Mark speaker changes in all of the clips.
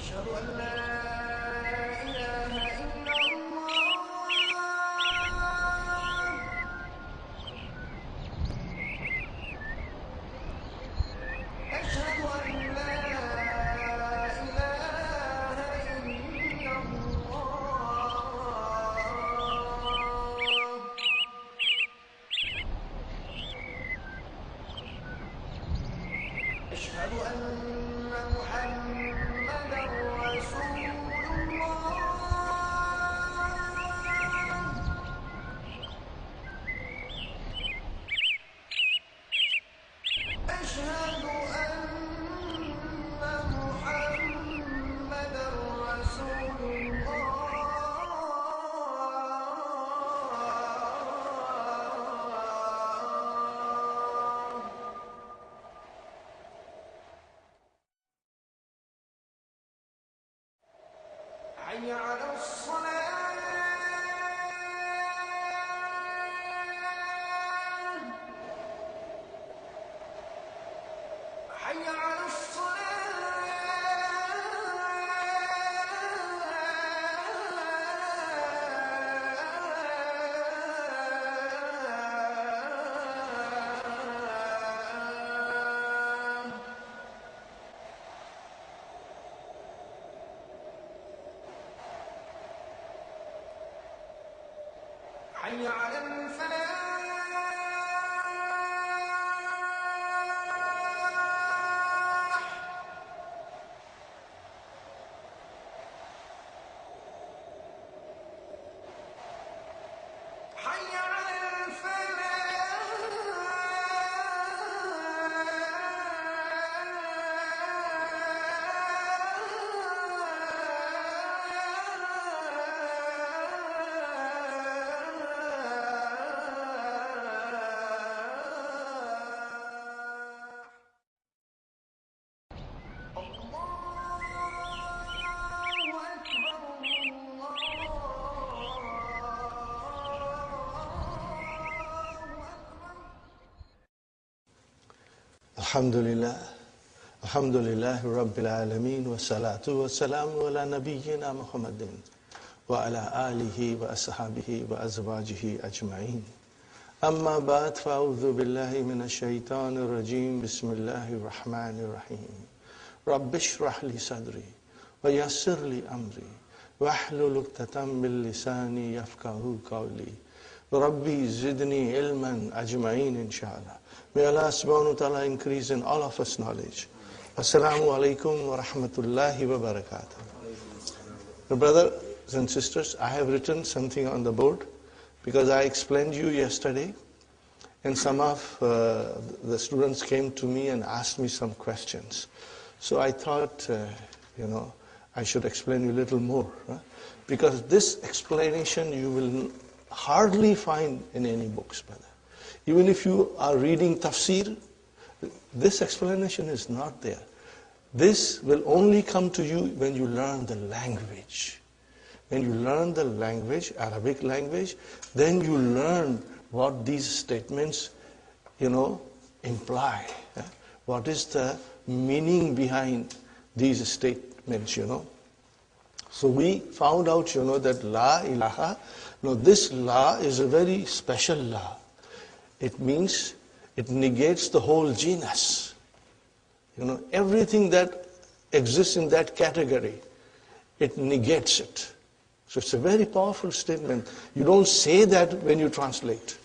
Speaker 1: أشهد أن لا إله إلا الله. أشهد أن لا إله إلا الله. أشهد أن محمدا رسول الله. أشهد أن محمدا رسول الله. حي على الصلاة. حي على الصلاة. حي على الفلاح. حي على
Speaker 2: Alhamdulillah, Alhamdulillah Rabbil Alameen wa salatu wa salamu ala nabiyyina Muhammadin wa ala alihi wa ashabihi wa azwajihi ajma'in. Amma ba'd, fa'udhu billahi minash shaitanir rajim. Bismillahir rahmanir rahim. Rabbi shrah li sadri wa yassir li amri wahlul 'uqdatam min lisani yafqahu qawli. Rabbi zidni ilman ajma'in inshallah. May Allah subhanahu wa ta'ala increase in all of us knowledge. Assalamu alaikum wa rahmatullahi wa barakatuh. Brothers and sisters, I have written something on the board because I explained you yesterday, and some of the students came to me and asked me some questions. So I thought, I should explain you a little more. Because this explanation you will hardly find in any books, brother. Even if you are reading tafsir, this explanation is not there. This will only come to you when you learn the language. When you learn the language, Arabic language, then you learn what these statements, imply. What is the meaning behind these statements, So we found out, that La ilaha, this La is a very special La. It means it negates the whole genus. Everything that exists in that category, it negates it. So it's a very powerful statement. You don't say that when you translate.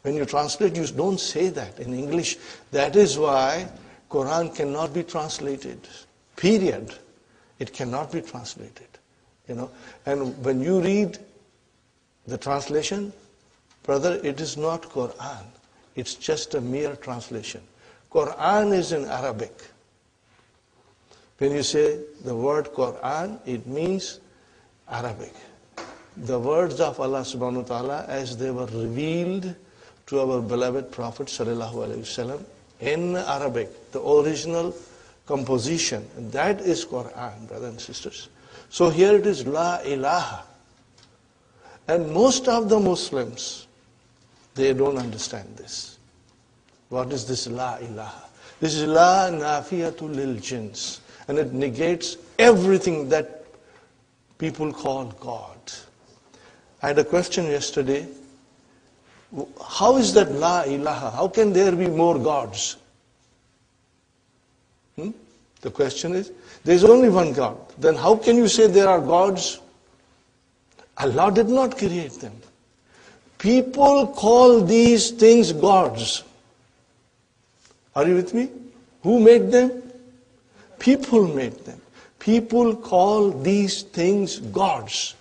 Speaker 2: When you translate, you don't say that in English. That is why Quran cannot be translated. Period. It cannot be translated. And when you read the translation, brother, it is not Quran. It's just a mere translation. Quran is in Arabic. When you say the word Quran, it means Arabic. the words of Allah subhanahu wa ta'ala as they were revealed to our beloved Prophet sallallahu alaihi wasallam in Arabic, the original composition. That is Quran, brothers and sisters. So here it is La ilaha. And most of the Muslims, they don't understand this. What is this La ilaha? This is La nafiyatu lil jins. And it negates everything that people call God. I had a question yesterday. How is that La ilaha? How can there be more gods? The question is, there is only one God. Then how can you say there are gods? Allah did not create them. People call these things gods. Are you with me? Who made them? People made them. People call these things gods.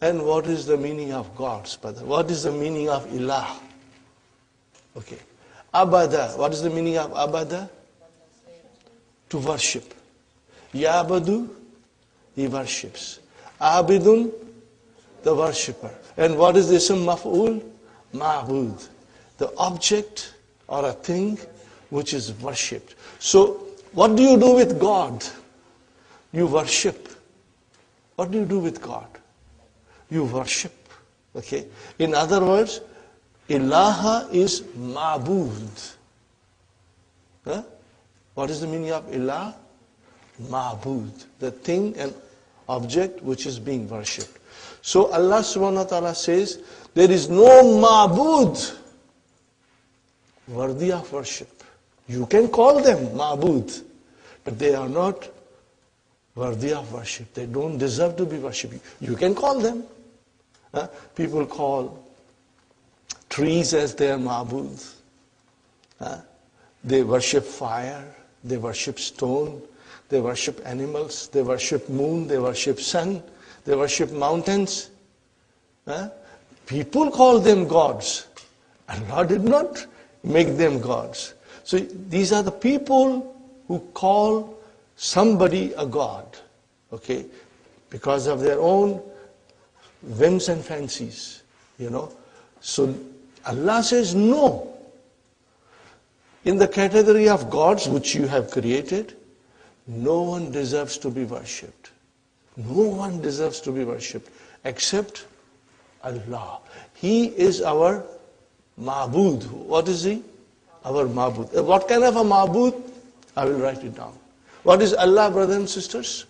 Speaker 2: And what is the meaning of gods, brother? What is the meaning of ilah? Okay. Abada. What is the meaning of abada? To worship. Yabadu, he worships. Abidun, the worshipper. And what is the ism maf'ul? Ma'bud. The object or a thing which is worshipped. So, what do you do with God? You worship. What do you do with God? You worship. Okay. In other words, ilaha is ma'bud. Huh? What is the meaning of ilah? Ma'bud. The thing and object which is being worshipped. So Allah subhanahu wa ta'ala says, there is no ma'bud worthy of worship. You can call them ma'bud, but they are not worthy of worship. They don't deserve to be worshipped. You can call them. People call trees as their ma'bud. They worship fire. They worship stone. They worship animals. They worship moon. They worship sun. They worship mountains. People call them gods. Allah did not make them gods. So these are the people who call somebody a god. Okay? Because of their own whims and fancies. So Allah says no. In the category of gods which you have created, no one deserves to be worshipped. No one deserves to be worshipped except Allah. He is our ma'bud. What is he? Our ma'bud. What kind of a ma'bud? I will write it down. What is Allah, brothers and sisters?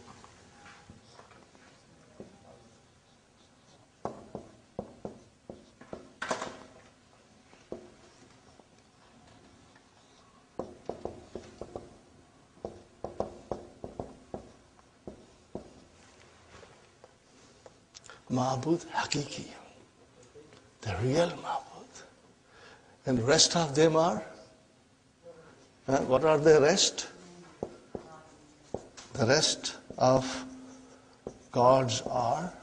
Speaker 2: Ma'bud Hakiki, the real Ma'bud. And the rest of them are, what are the rest? The rest of gods are,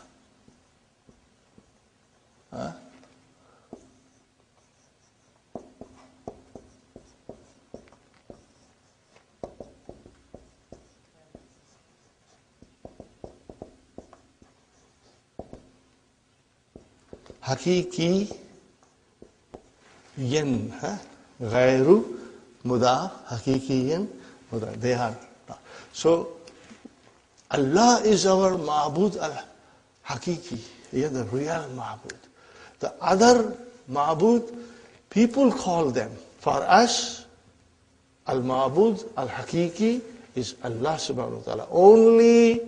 Speaker 2: Hakiki yen, Gairu Muda, Hakiki yen Muda. They are. So Allah is our Ma'bud al-Hakiki, the real Ma'bud. The other Ma'bud, people call them. For us, al-Ma'bud al-Hakiki is Allah subhanahu wa ta'ala. Only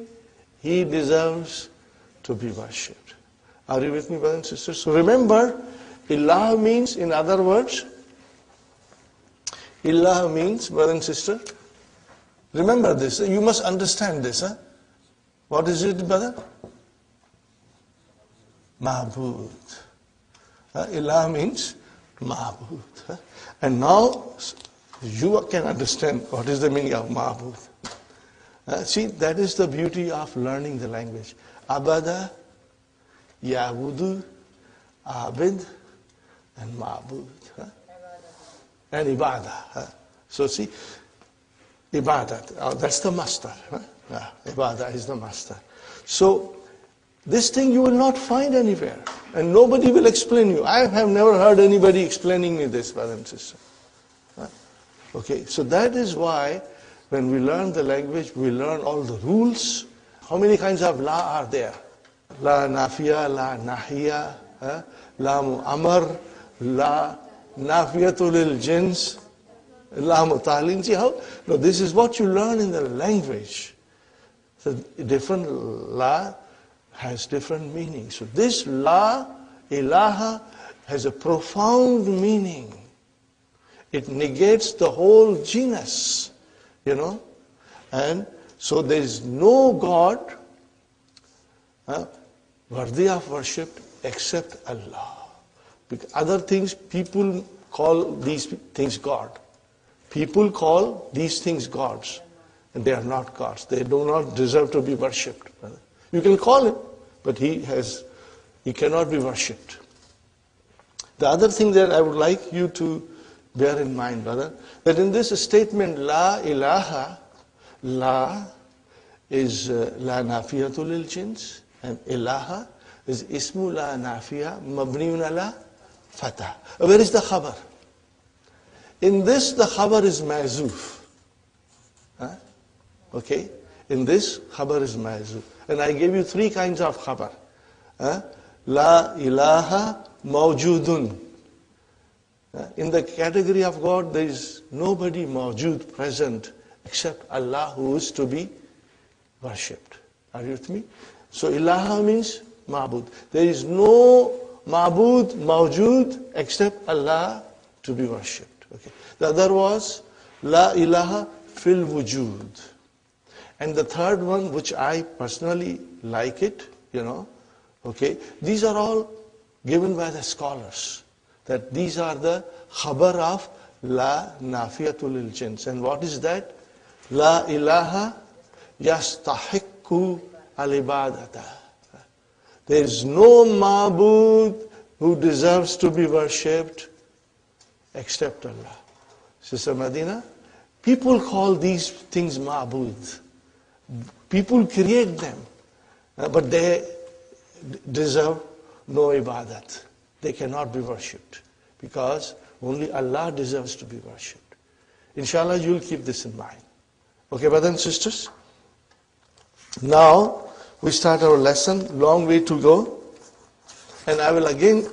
Speaker 2: He deserves to be worshipped. Are you with me, brothers and sisters? So remember, Ilah means, in other words, Ilah means, brother and sister, remember this, you must understand this. What is it, brother? Ma'bud. Ilah means Ma'bud. And now, you can understand what is the meaning of Ma'bud. See, that is the beauty of learning the language. Abada, Yabudu, Abid, and Ma'bud. And Ibadah. So see, Ibadah, that's the master. Ibadah is the master. So, This thing you will not find anywhere. And nobody will explain you. I have never heard anybody explaining me this, brother and sister. Okay, so that is why when we learn the language, we learn all the rules. How many kinds of la are there? La nafiya, la nahiya, la mu'amar, la nafiyatul lil jins, la mutalin. See how? No, this is what you learn in the language. So different la has different meanings. So this la, ilaha, has a profound meaning. It negates the whole genus, And so there is no God worthy of worship except Allah. Because other things, people call these things God. People call these things gods. And they are not gods. They do not deserve to be worshipped. You can call him, but he cannot be worshipped. The other thing that I would like you to bear in mind, brother, that in this statement, la ilaha, la is la nafiyatul lil jins, and ilaha is ismu la nafiya mabniun ala fatah. Where is the khabar? In this, the khabar is mazuf. Okay? In this, khabar is mazuf. And I gave you three kinds of khabar. La ilaha mawjudun. In the category of God, there is nobody mawjud, present, except Allah who is to be worshipped. Are you with me? So ilaha means ma'bud. There is no ma'bud, mawjud, except Allah to be worshipped. Okay. The other was la ilaha fil wujud. And the third one, which I personally like it, okay, these are all given by the scholars. That these are the khabar of la nafiyatul lil jins. And what is that? La ilaha yastahiqqu al ibadata. There is no ma'bud who deserves to be worshipped except Allah. Sister Madina, people call these things ma'bud. People create them, but they deserve no ibadat. They cannot be worshipped because only Allah deserves to be worshipped. Inshallah, you will keep this in mind. Okay, brothers and sisters? Now, we start our lesson. Long way to go. And I will again,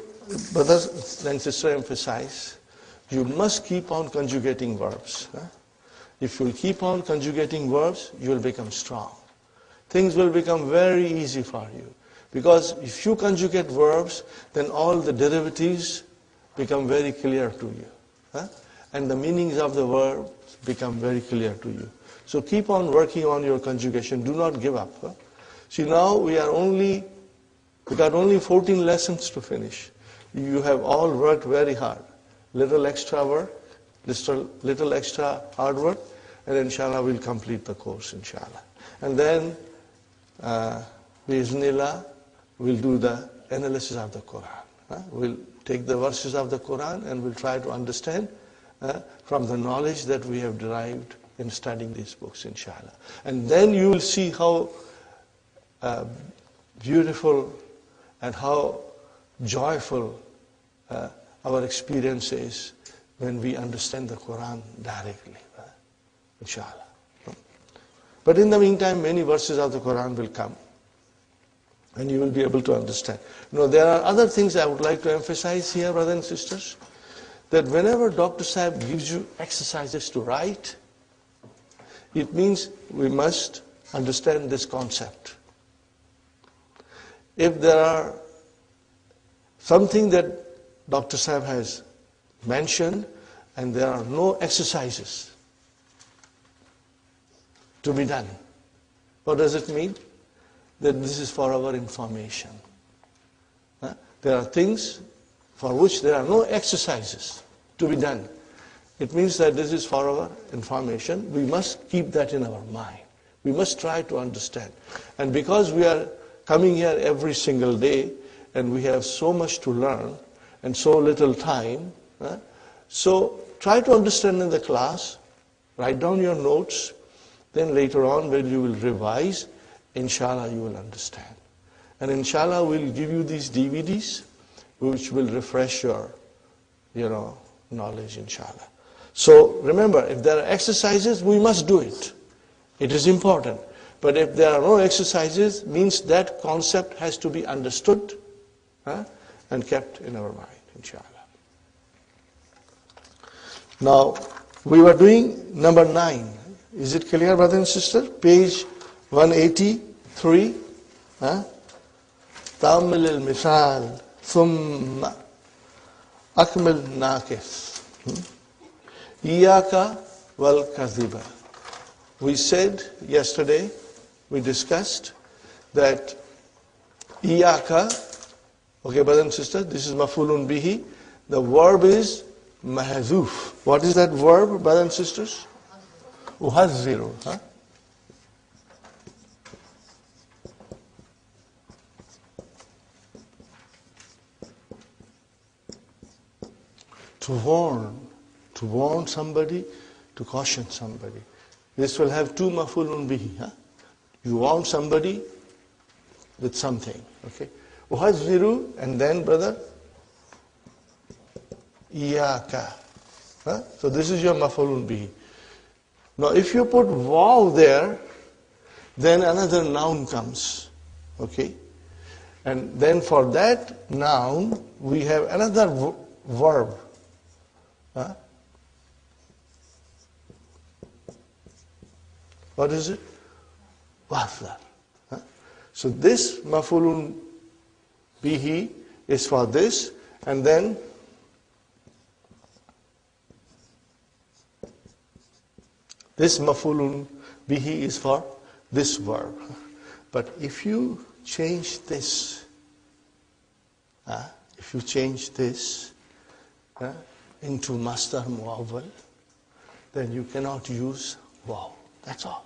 Speaker 2: brothers and sisters, emphasize, you must keep on conjugating verbs. If you keep on conjugating verbs, you will become strong. Things will become very easy for you. Because if you conjugate verbs, then all the derivatives become very clear to you. And the meanings of the verbs become very clear to you. So keep on working on your conjugation. Do not give up. See, now we got only 14 lessons to finish. You have all worked very hard. Little extra work, little extra hard work, and inshallah we'll complete the course, inshallah. And then, bi'iznillah, we'll do the analysis of the Quran. We'll take the verses of the Quran and we'll try to understand from the knowledge that we have derived in studying these books, inshallah. And then you will see how beautiful and how joyful our experience is when we understand the Quran directly, inshallah. But in the meantime, many verses of the Quran will come. And you will be able to understand. There are other things I would like to emphasize here, brothers and sisters. That whenever Dr. Sahib gives you exercises to write, it means we must understand this concept. If there are something that Dr. Sahib has mentioned and there are no exercises to be done, what does it mean? That this is for our information. There are things for which there are no exercises to be done. It means that this is for our information. We must keep that in our mind. We must try to understand. And because we are coming here every single day and we have so much to learn and so little time, so try to understand in the class, write down your notes, then later on when you will revise, inshallah you will understand. And inshallah, we'll give you these DVDs, which will refresh your, knowledge, inshallah. So remember, if there are exercises, we must do it. It is important. But if there are no exercises, means that concept has to be understood and kept in our mind, inshallah. Now, we were doing number 9. Is it clear, brother and sister? Page 183. تأمل المثال ثم أكمل ناقص إياك والكذب. We said yesterday, we discussed that إياك, okay, brother and sister, this is mafulun bihi. The verb is mahzuf. What is that verb, brothers and sisters? Uhazziru. To warn somebody, to caution somebody. This will have two mafulun bihi. You warn somebody with something. Okay. Uhazziru, and then, brother, iyaka. So this is your mafulun bihi. Now if you put waw there, then another noun comes. Okay. And then for that noun, we have another verb. What is it? Wahdar. So this mafulun bihi is for this, and then this mafulun bihi is for this verb. But if you change this, into masdar muawwal, then you cannot use waw. That's all.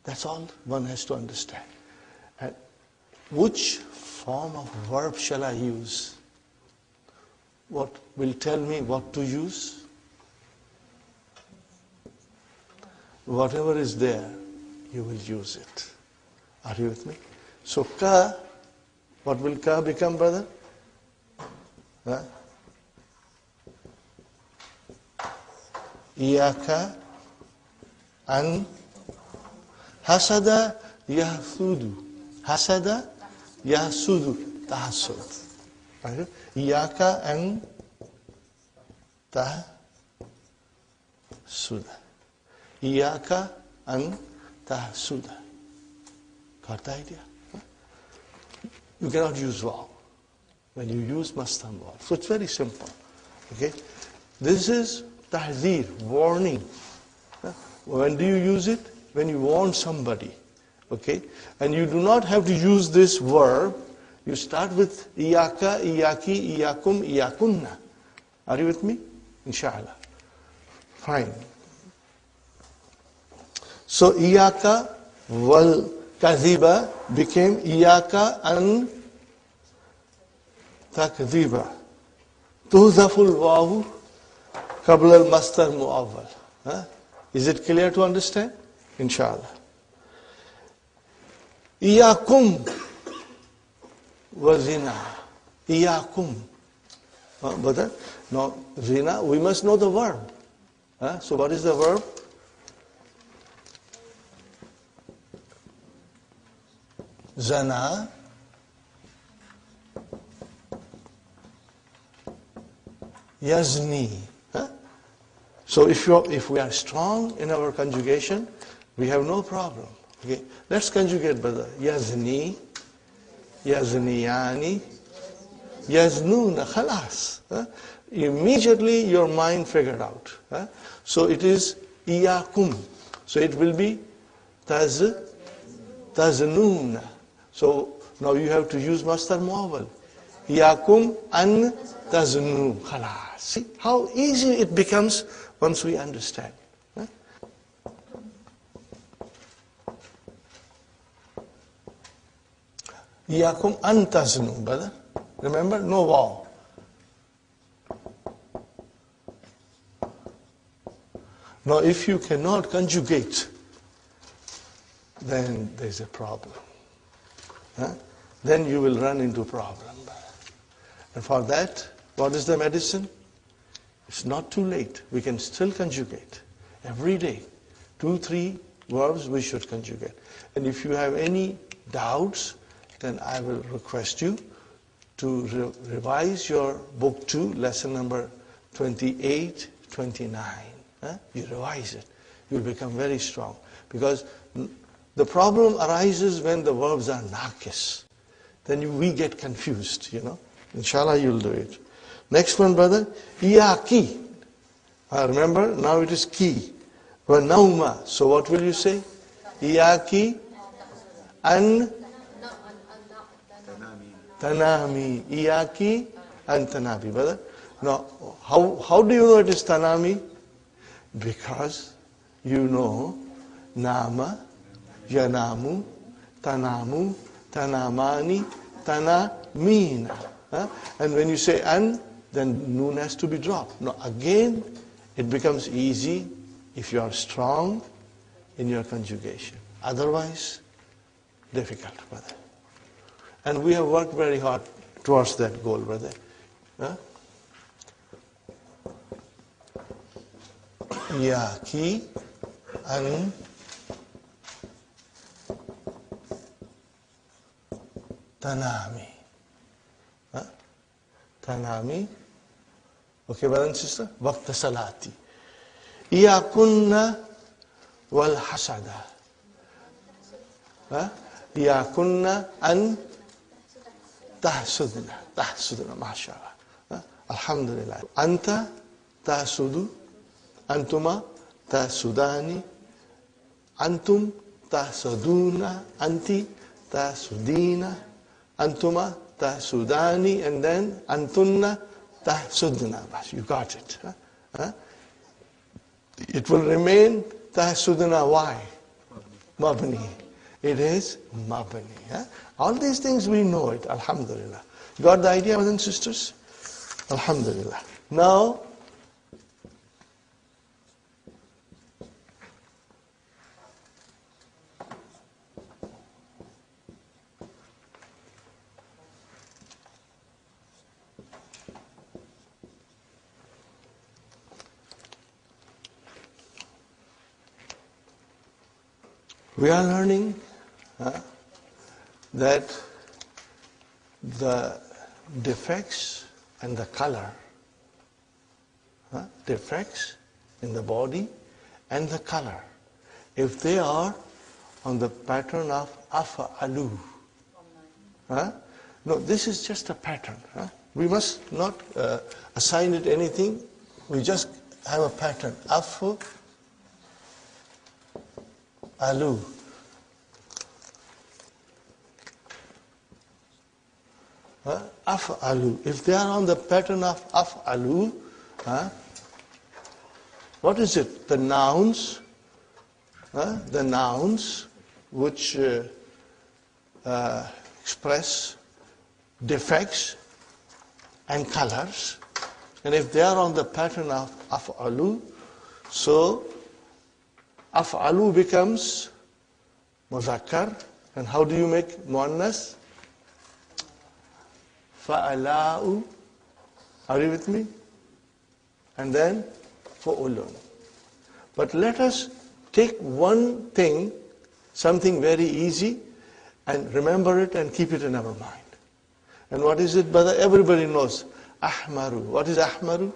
Speaker 2: That's all one has to understand. And which form of verb shall I use? What will tell me what to use? Whatever is there, you will use it. Are you with me? So ka, what will ka become, brother? Iyaka an hasada yahsudu. Hasada yahsudu. Tahasud. Iyaka an tahsuda. Iyaka an tahsuda. Got the idea? You cannot use waw when you use masdar waw. So it's very simple. Okay? This is tahzir, warning. When do you use it? When you warn somebody. Okay? And you do not have to use this verb. You start with iyaka, iyaki, iyakum, iyakunna. Are you with me? Inshallah. Fine. So iyaka wal kadhiba became iyaka an takdhiba. Tuhzaful wawu qabla al-masdar muawwal. Is it clear to understand? Inshallah. Iyakum wa zina. Iyakum. But now zina, we must know the verb. So what is the verb? Zana yazni. So if we are strong in our conjugation, we have no problem. Okay, let's conjugate, brother. Yazni, yazniyani, yaznuna. Khalas. Immediately your mind figured out. So it is iyakum. So it will be taznuna. So now you have to use masdar muawwal. Iyakum an taznu. Khalas. See how easy it becomes once we understand. Iyakum an taznu, brother. Remember, no waw. Now if you cannot conjugate, then there's a problem. then you will run into problem. And for that, what is the medicine? It's not too late. We can still conjugate. Every day, 2-3 verbs we should conjugate. And if you have any doubts, then I will request you to revise your book 2, lesson number 28, 29. You revise it. You'll become very strong. Because the problem arises when the verbs are nakis. Then we get confused, Inshallah, you'll do it. Next one, brother. Iyaki. Remember, now it is ki. Wa nauma. So what will you say? Iyaki an tanami. Iyaki an tanami, brother. Now, how do you know it is tanami? Because you know nama, yanamu, tanamu, tanamani, tanamina. And when you say an, then noon has to be dropped. Now again, it becomes easy if you are strong in your conjugation. Otherwise, difficult, brother. And we have worked very hard towards that goal, brother. Yaki an tanami. Tanami. Okay, brother and sister? Waqta salati. Iyakunna wal hasada. Iyakunna an tahsudna. Tahsudna, mashallah. Alhamdulillah. Anta tahsudu. Antuma tahsudani. Antum tahsuduna. Anti tahsudina. Antuma tahsudani, and then antunna tahsudna. You got it. It will remain tahsudna. Why? Mabni. It is mabni. All these things we know it. Alhamdulillah. Got the idea, brothers and sisters? Alhamdulillah. Now, we are learning that the defects and the color, defects in the body and the color, if they are on the pattern of af'alu. No, this is just a pattern. We must not assign it anything. We just have a pattern. Alu. Af'alu. If they are on the pattern of af'alu, what is it? The nouns. The nouns which express defects and colors. And if they are on the pattern of af'alu, so af'alu becomes muzakkar. And how do you make muannas? Fa'ala'u. Are you with me? And then fu'ulun. But let us take one thing, something very easy, and remember it and keep it in our mind. And what is it, brother? Everybody knows. Ahmaru. What is ahmaru?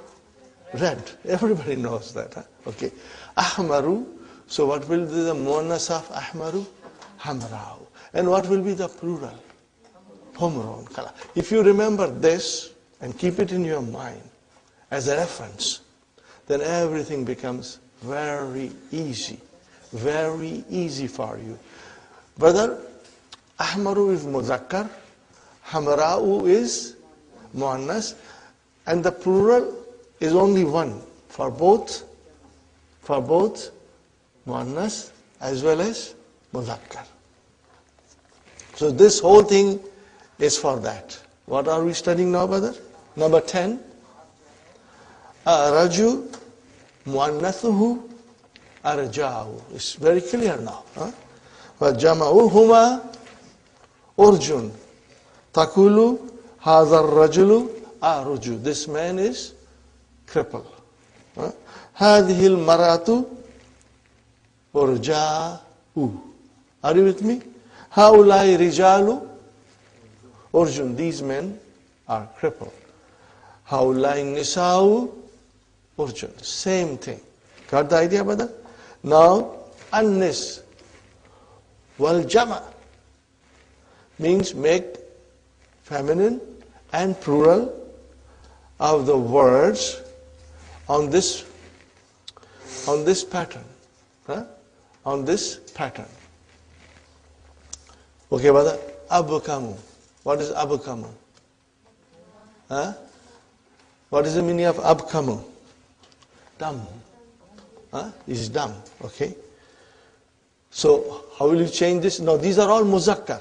Speaker 2: Red. Everybody knows that. Okay. Ahmaru. So what will be the muannas of ahmaru? Hamra'u. And what will be the plural? Humrun. If you remember this and keep it in your mind as a reference, then everything becomes very easy for you. Brother, ahmaru is muzakkar, hamra'u is muannas, and the plural is only one for both muannas as well as muzakkar. So this whole thing is for that. What are we studying now, brother? Number 10. Raju muannathuhu arja'u. It's very clear now. وَجَمَعُهُمَا urjun. Takulu hadha rajulu aruju. This man is crippled. هذه المرأة أرجاء. Are you with me? هؤلاء رجال أرجن. These men are crippled. هؤلاء النساء أرجن. Same thing. Got the idea about that? Now, annis wal jama means make feminine and plural of the words on this pattern. On this pattern. Okay, brother? Abkamu. What is abkamu? What is the meaning of abkamu? Dumb. Is dumb. Okay. So how will you change this? No, these are all muzakkar.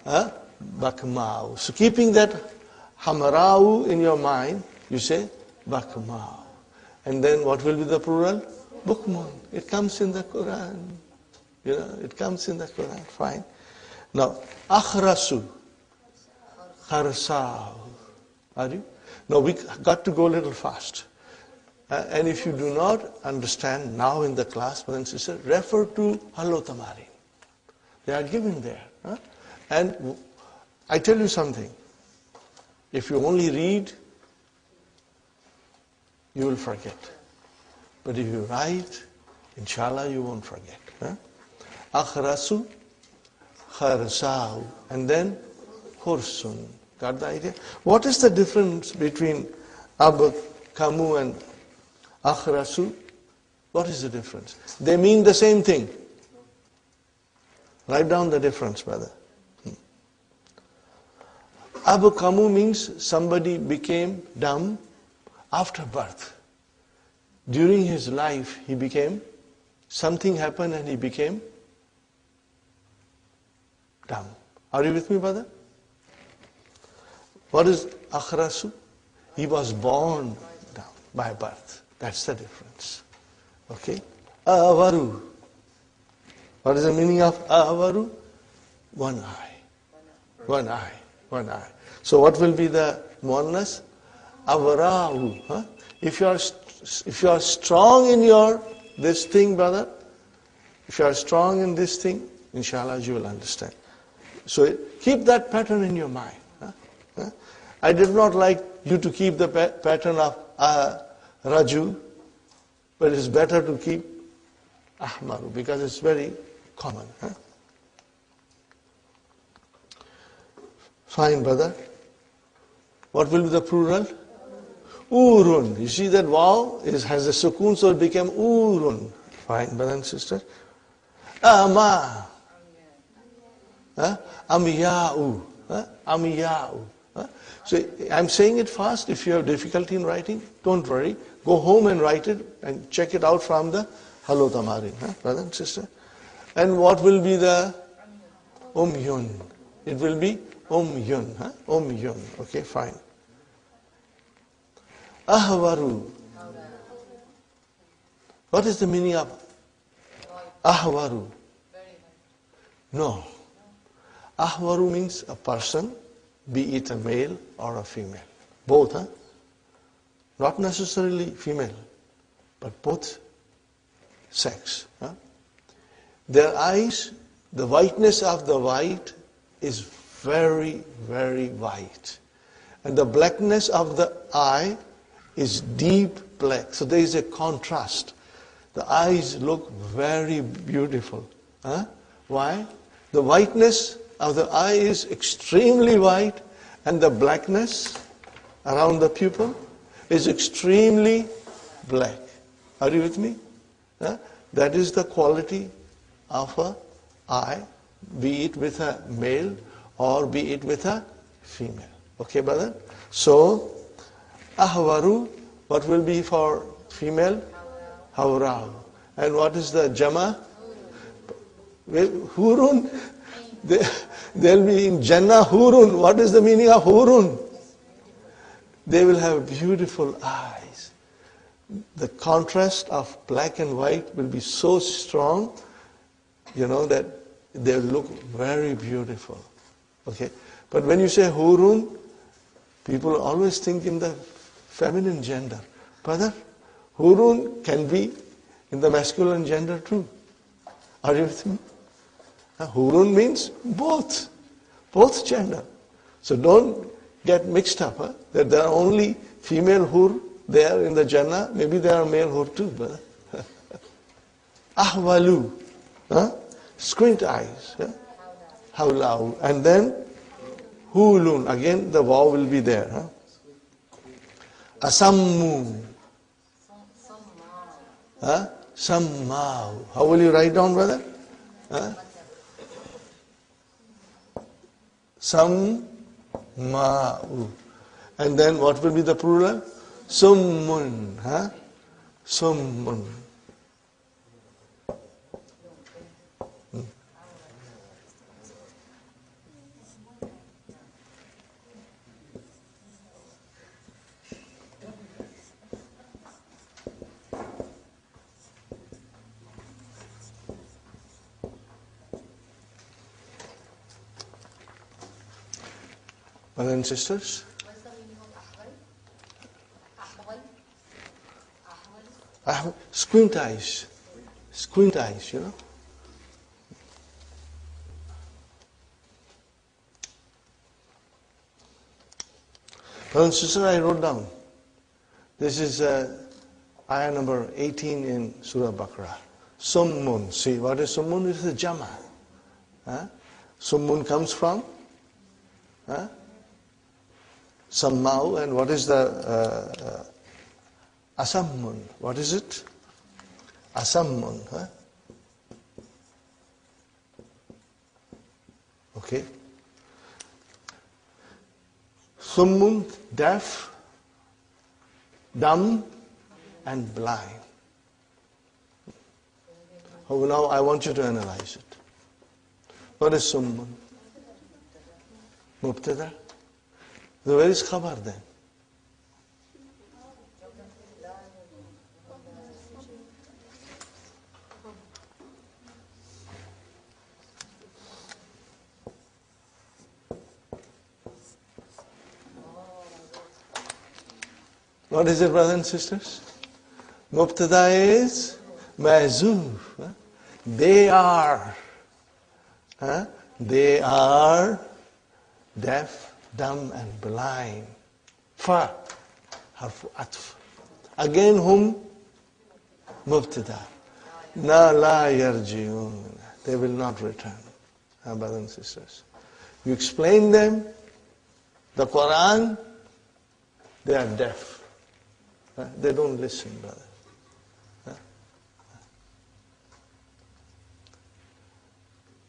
Speaker 2: Bakmau. So keeping that hamarau in your mind, you say bakmau. And then what will be the plural? Bukmun. It comes in the Quran. You know, it comes in the Quran. Fine. Now, akhrasu. Kharsau. Are you? Now we got to go a little fast. And if you do not understand now in the class, brother and sister, refer to Hallo Tamarin. They are given there. And I tell you something. If you only read, you will forget. But if you write, inshallah, you won't forget. Akhrasu, kharsau, and then hursun. Got the idea? What is the difference between abkamu and akhrasu? What is the difference? They mean the same thing. Write down the difference, brother. Abkamu means somebody became dumb after birth. During his life, he became, something happened and he became dumb. Are you with me, brother? What is akhrasu? He was born dumb by birth. That's the difference. Okay? Avaru. What is the meaning of avaru? One eye. One eye. One eye. So what will be the muannas? Avarau. If you are strong in your this thing, brother, if you are strong in this thing, inshallah you will understand. So keep that pattern in your mind. I did not like you to keep the pattern of Raju, but it's better to keep Ahmaru because it's very common. Fine, brother. What will be the plural? Urun. You see that waw has a sukun, so it became urun. Fine, brother and sister. Ama. Amiya'u. Amiya'u. So I'm saying it fast. If you have difficulty in writing, don't worry. Go home and write it and check it out from the Hallo Tamarin, brother and sister. And what will be the Umyun? It will be Umyun. Umyun. Okay, fine. Ahwaru. What is the meaning of Ahwaru? No. Ahwaru means a person, be it a male or a female. Both, Not necessarily female, but both sex. Their eyes, the whiteness of the white is very, very white. And the blackness of the eye is deep black. So there is a contrast. The eyes look very beautiful. Why? The whiteness of the eye is extremely white, and the blackness around the pupil is extremely black. Are you with me? That is the quality of an eye, be it with a male or be it with a female. Okay, brother? So, ahwaru, what will be for female? Hawra'u. And what is the jama? Hurun. They'll be in Jannah Hurun. What is the meaning of Hurun? They will have beautiful eyes. The contrast of black and white will be so strong, that they'll look very beautiful. Okay. But when you say hurun, people always think in the feminine gender. Brother, hurun can be in the masculine gender too. Are you with me? Hurun means both gender. So don't get mixed up, that there are only female hur there in the Jannah. Maybe there are male hur too, brother. Ahwalu, squint eyes. Hawlau. And then hulun, again the waw will be there. Asammu. Sammau. How will you write down, brother? Sammau. And then what will be the plural? Summun. Summun. Brothers and sisters,
Speaker 1: What's the meaning of ahwal?
Speaker 2: squint eyes. Squint eyes, you know. Brothers and sisters, I wrote down. This is ayah number 18 in Surah Baqarah. Summun. See, what is summun? It is a jama. Summun comes from Sammau, and what is the Asammun? What is it? Asammun. Okay. Summun, deaf, dumb, and blind. Oh, now I want you to analyze it. What is Summun? Mubtada? So where is khabar then? What is it, brothers and sisters? Mubtada is mahzoof. They are. They are deaf, dumb, and blind. Fa, harfu atf. Again whom? Mubtada. Na la yarji'un. They will not return. Brothers and sisters. You explain them, the Quran, they are deaf. They don't listen, brother.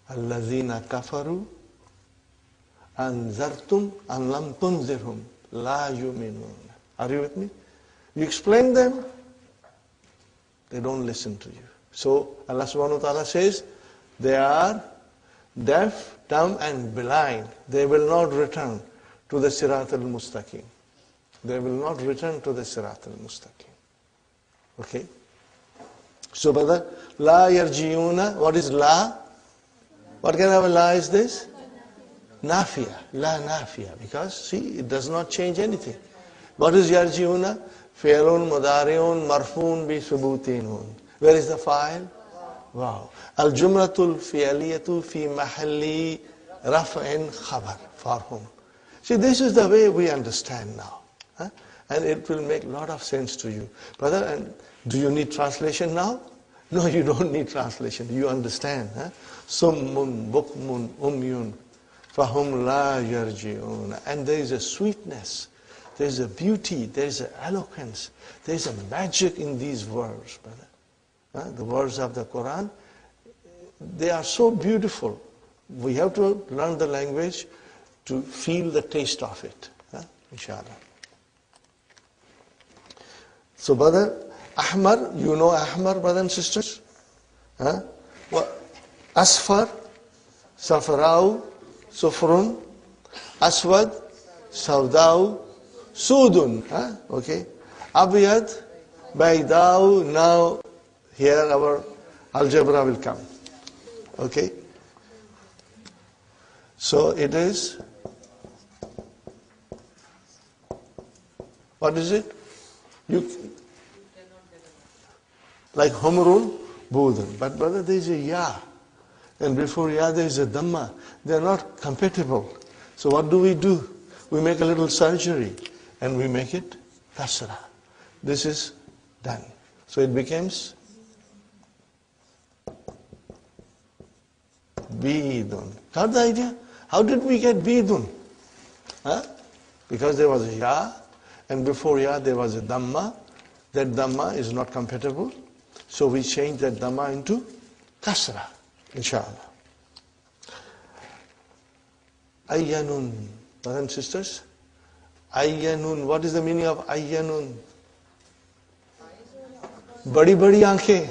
Speaker 2: Allazina kafaru anzartum an lam tunzirhum la yu'minun. Are you with me? You explain them, they don't listen to you. So Allah subhanahu wa ta'ala says, they are deaf, dumb, and blind. They will not return to the Sirat al-Mustaqim. They will not return to the Sirat al-Mustaqim. Okay? So, brother, la yarjiuna, what is la? What kind of a la is this? Nafiya. La nafiya. Because, see, it does not change anything. What is yarjiuna? Fi'lun, mudari'un, marfun, bi subutinun. Where is the file? Wow. Al-jumratul fi'aliyatu fi mahalli raf'in khabar. For whom? See, this is the way we understand now. And it will make a lot of sense to you. Brother, and do you need translation now? No, you don't need translation. You understand. Summun, bukmun, umyun, fahum la yarji'un. And there is a sweetness, there is a beauty, there is an eloquence, there is a magic in these words, brother. The words of the Quran, they are so beautiful. We have to learn the language to feel the taste of it. Inshallah. So, brother, Ahmar, you know Ahmar, brothers and sisters? Asfar, Safrau, Sufrun, Aswad, Saudau, Sudun. Okay. Abiyad, Baidau, now here our algebra will come. Okay. So it is What is it? You like Humrun, Budun. But brother, there is a Ya. And before Ya, there is a Dhamma. They are not compatible. So what do? We make a little surgery and we make it Kasra. This is done. So it becomes Bidun. Got the idea? How did we get Bidun? Huh? Because there was a Ya, and before Ya there was a Dhamma. That Dhamma is not compatible. So we change that Dhamma into Kasra, inshallah. Ayyanun, brothers and sisters. Ayyanun, what is the meaning of Ayyanun? Badi badi aankhein.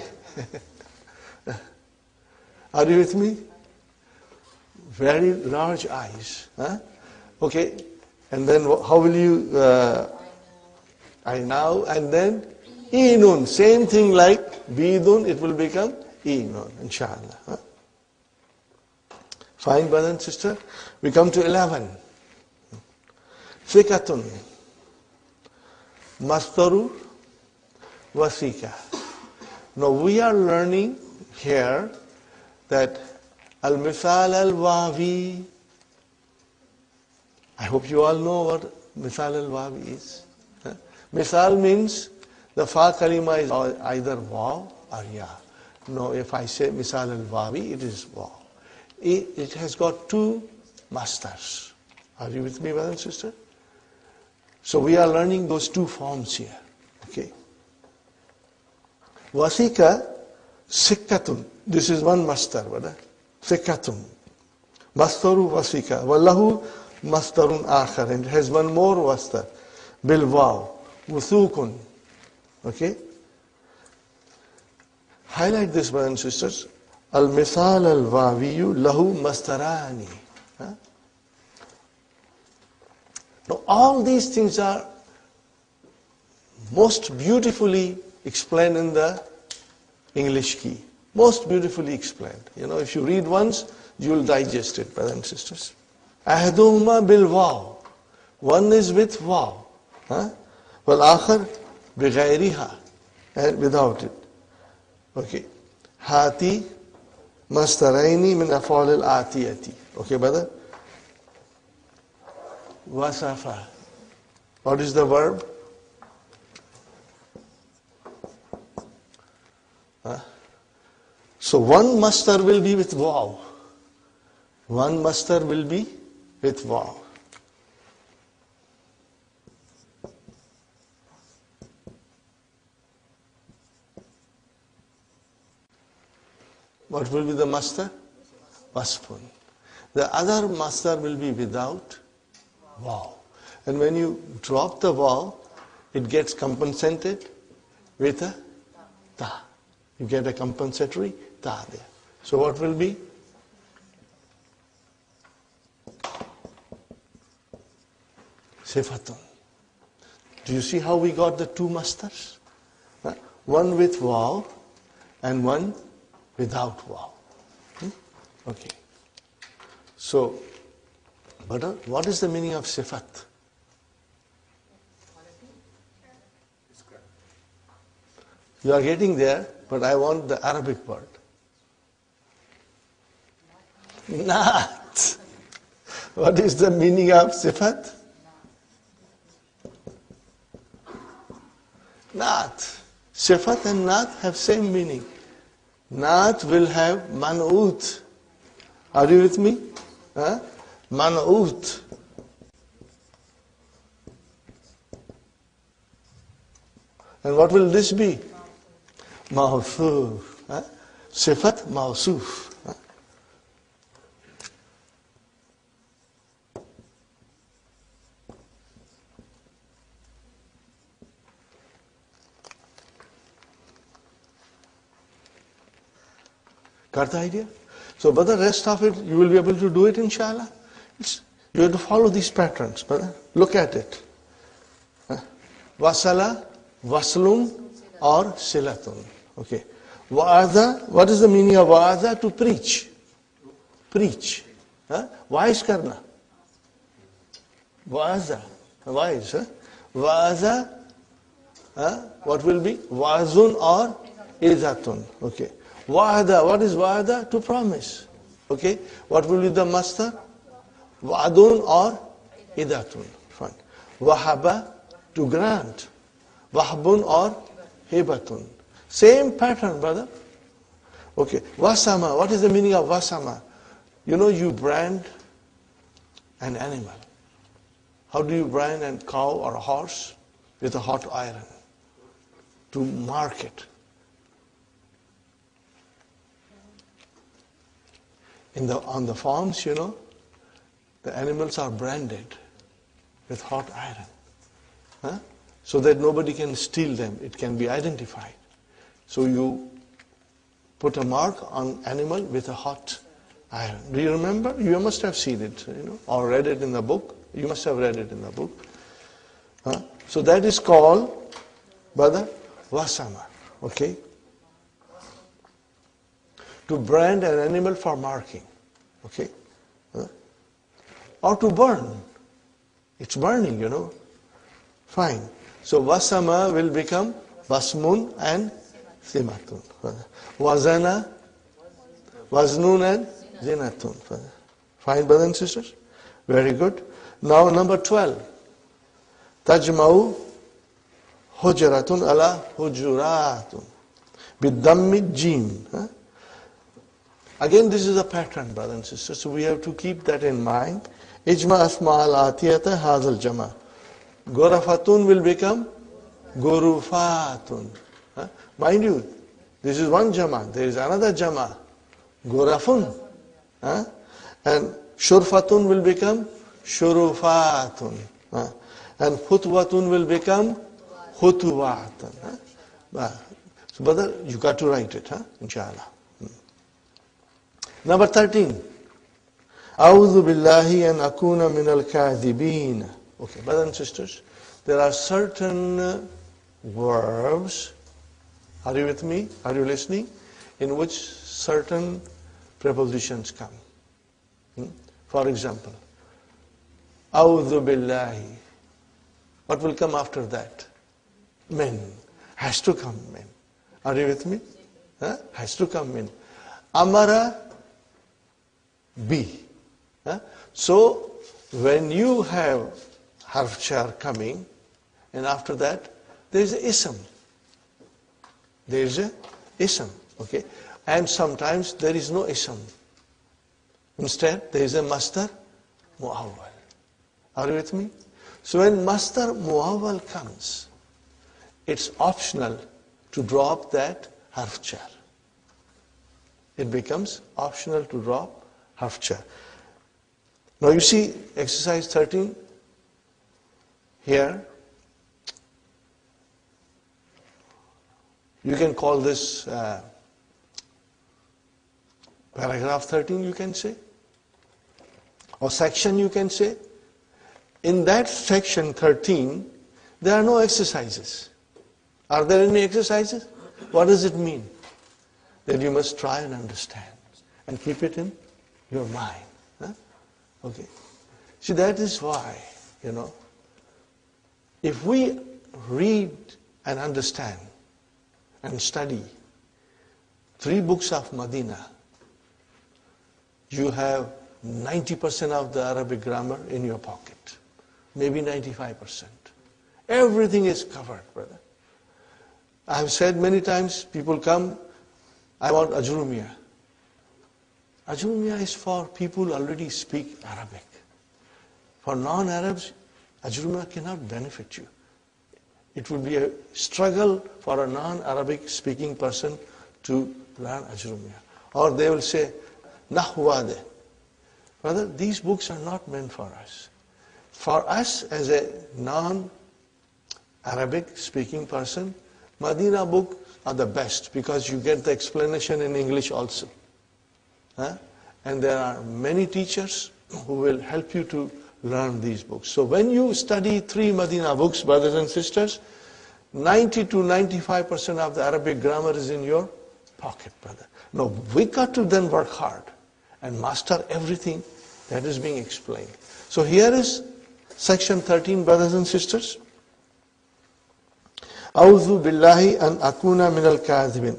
Speaker 2: Are you with me? Very large eyes. Huh? Okay, and then how will you, I now, and then Inun, same thing like Bidun, it will become Inun, inshallah. Huh? Fine, brother and sister. We come to 11. Fikatun, Mastaru, Wasika. Now we are learning here that Al-Misal al-Wawi, I hope you all know what Misal al-Wawi is. Huh? Misal means the Fa kalima is either Waw or Ya. No, if I say Misal al-Wawi, it is Waw. It has got two masters. Are you with me, brother and sister? So we are learning those two forms here. Okay. Wasika, Sikkatun. This is one master, brother. Sikkatun. Mastaru Wasika. Wallahu Mastarun Akhar. And it has one more master. Bil Waw. Wuthukun. Okay. Highlight this, brothers and sisters. Al-Misal al-Wawiyu lahu mastarani. Huh? Now all these things are most beautifully explained in the English key. Most beautifully explained. You know, if you read once, you will digest it, brothers and sisters. Ahaduhuma bil waw. One is with waw. Wal akhar bi ghairiha. And without it. Okay. Hati mastaraini min af'al al-atiyati. Okay, brother? Wasafa. What is the verb? So one master will be with waw. One master will be with waw. What will be the master? Wasfun. The other master will be without waw. And when you drop the waw, it gets compensated with a ta. You get a compensatory ta there. So what will be? Sifatun. Do you see how we got the two masters? One with waw and one without waw. Okay. So, what is the meaning of sifat? You are getting there, but I want the Arabic word. Naat. What is the meaning of sifat? Naat. Sifat and naat have same meaning. Naat will have man'ut. Are you with me? Huh? Man'ut. And what will this be? Mawsuf. Huh? Sifat mawsuf. Huh? Got the idea? So, but the rest of it, you will be able to do it, inshallah. You have to follow these patterns, brother. Look at it. Wasala, waslun, or silatun. Okay. Wa'adha, what is the meaning of wa'adha? To preach. Preach. Wise karna. Wa'adha. Wise. Waza, what will be? Wazun or izatun. Okay. Wa'ada, what is wa'ada? To promise. Okay. What will be the masdar? Wa'adun or idatun. Fine. Wahaba, to grant. Wahbun or hibatun. Same pattern, brother. Okay. Wasama, what is the meaning of wasama? You know, you brand an animal. How do you brand a cow or a horse? With a hot iron. To mark it. On the farms, you know, the animals are branded with hot iron. So that nobody can steal them. It can be identified. So you put a mark on animal with a hot iron. Do you remember? You must have seen it, you know, or read it in the book. You must have read it in the book. So that is called, brother, wasama. Okay? To brand an animal for marking. Okay? Or to burn. It's burning, you know. Fine. So wasama will become wasmun and simatun. Wazana, waznun and zinatun. Fine, brothers and sisters? Very good. Now number 12. Tajma'u hujuratun ala hujuratun. Bidammi jim. Again, this is a pattern, brothers and sisters. So we have to keep that in mind. Ijma asma al-atiyata hazal jama. Gorafatun will become gorufatun. Mind you, this is one jama. There is another jama. Gorafun. And shurfatun will become shurufatun. And khutwatun will become khutwatun. So brother, you got to write it, inshallah. Number 13. A'udhu billahi an akuna min al-kadhibin. Okay, brothers and sisters, there are certain verbs, are you with me? Are you listening? In which certain prepositions come. For example, A'udhu billahi. What will come after that? Min. Has to come min. Are you with me? Has to come min. Amara bi. So, when you have harf jar coming, and after that, there is a ism. There is a ism. Okay? And sometimes there is no ism. Instead, there is a masdar mu'awwal. Are you with me? So when masdar mu'awwal comes, it's optional to drop that harf jar. It becomes optional to drop harf jar. Now you see exercise 13 here. You can call this paragraph 13, you can say, or section, you can say. In that section 13, there are no exercises. Are there any exercises? What does it mean? That you must try and understand and keep it in your mind. Okay. See, that is why, if we read and understand and study 3 books of Madina, you have 90% of the Arabic grammar in your pocket. Maybe 95%. Everything is covered, brother. I have said many times, people come, I want Ajrumiyah. Ajrumiyah is for people who already speak Arabic. For non-Arabs, Ajrumiyah cannot benefit you. It would be a struggle for a non-Arabic speaking person to learn Ajrumiyah. Or they will say, Nahwade. Brother, these books are not meant for us. For us as a non-Arabic speaking person, Madina books are the best because you get the explanation in English also. And there are many teachers who will help you to learn these books. So when you study 3 Madina books, brothers and sisters, 90 to 95% of the Arabic grammar is in your pocket, brother. Now, we got to then work hard and master everything that is being explained. So here is section 13, brothers and sisters. A'udhu billahi an akuna min al-kadhibin.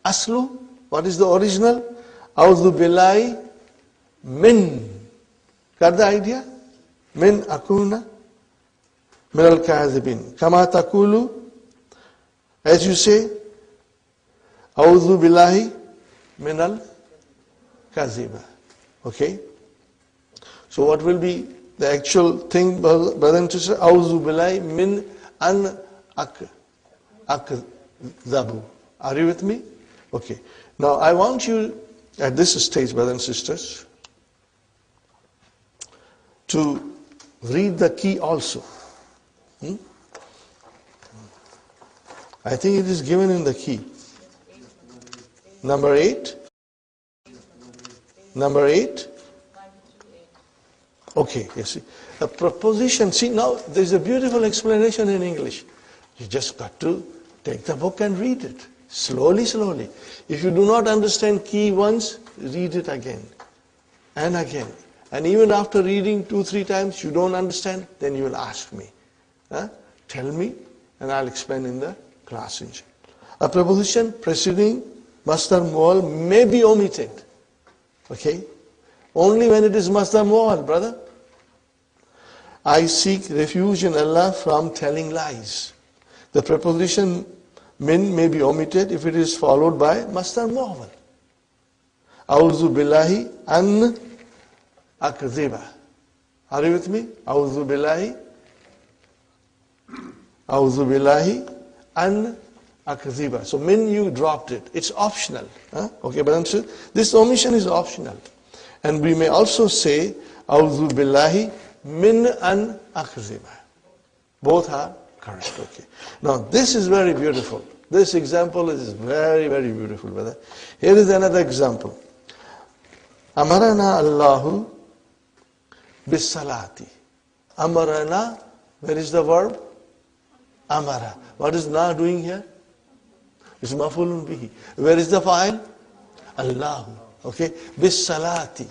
Speaker 2: Aslu, what is the original? A'udhu billahi min. Got the idea? Min akuna min al-kadhibin. Kama takulu, as you say, A'udhu billahi min al-kadhiba. Okay? So what will be the actual thing, brother and sister? A'udhu billahi min an akdhabu. Are you with me? Okay. Now I want you at this stage, brothers and sisters, to read the key also. I think it is given in the key. Number 8. Number 8. Okay, you see. The preposition, see now there's a beautiful explanation in English. You just got to take the book and read it. Slowly, slowly. If you do not understand key once, read it again and again. And even after reading 2-3 times, you don't understand, then you will ask me. Tell me, and I'll explain in the class. A preposition preceding masdar mu'al may be omitted. Okay? Only when it is masdar mu'al, brother. I seek refuge in Allah from telling lies. The preposition min may be omitted if it is followed by masdar mu'awwal. A'udhu billahi an akdhiba. Are you with me? A'udhu billahi an akdhiba. So min, you dropped it. It's optional. Okay, but this omission is optional. And we may also say A'udhu billahi min an akdhiba. Both are correct. Okay. Now this is very beautiful. This example is very, very beautiful, brother. Here is another example. Amarana Allahu bis salati. Amarana, where is the verb? Amara. What is na doing here? It's mafulun bihi. Where is the fa'il? Allahu. Okay? Bis salati.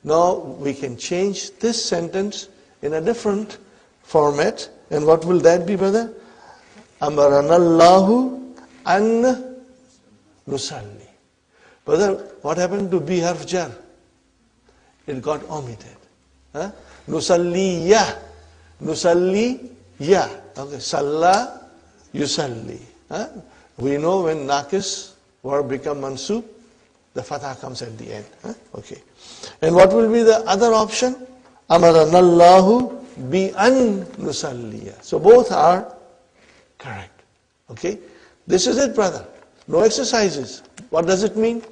Speaker 2: Now we can change this sentence in a different format. And what will that be, brother? Amarana Allahu an nusalli. Brother, what happened to bi harf jar? It got omitted. Nusalliya. Nusalliya. Okay. Salla, yusalli. We know when nakis verb become mansub, the fatah comes at the end. Okay. And what will be the other option? Amarana Allahu bi an nusalliya. So both are correct. Okay. This is it, brother. No exercises. What does it mean?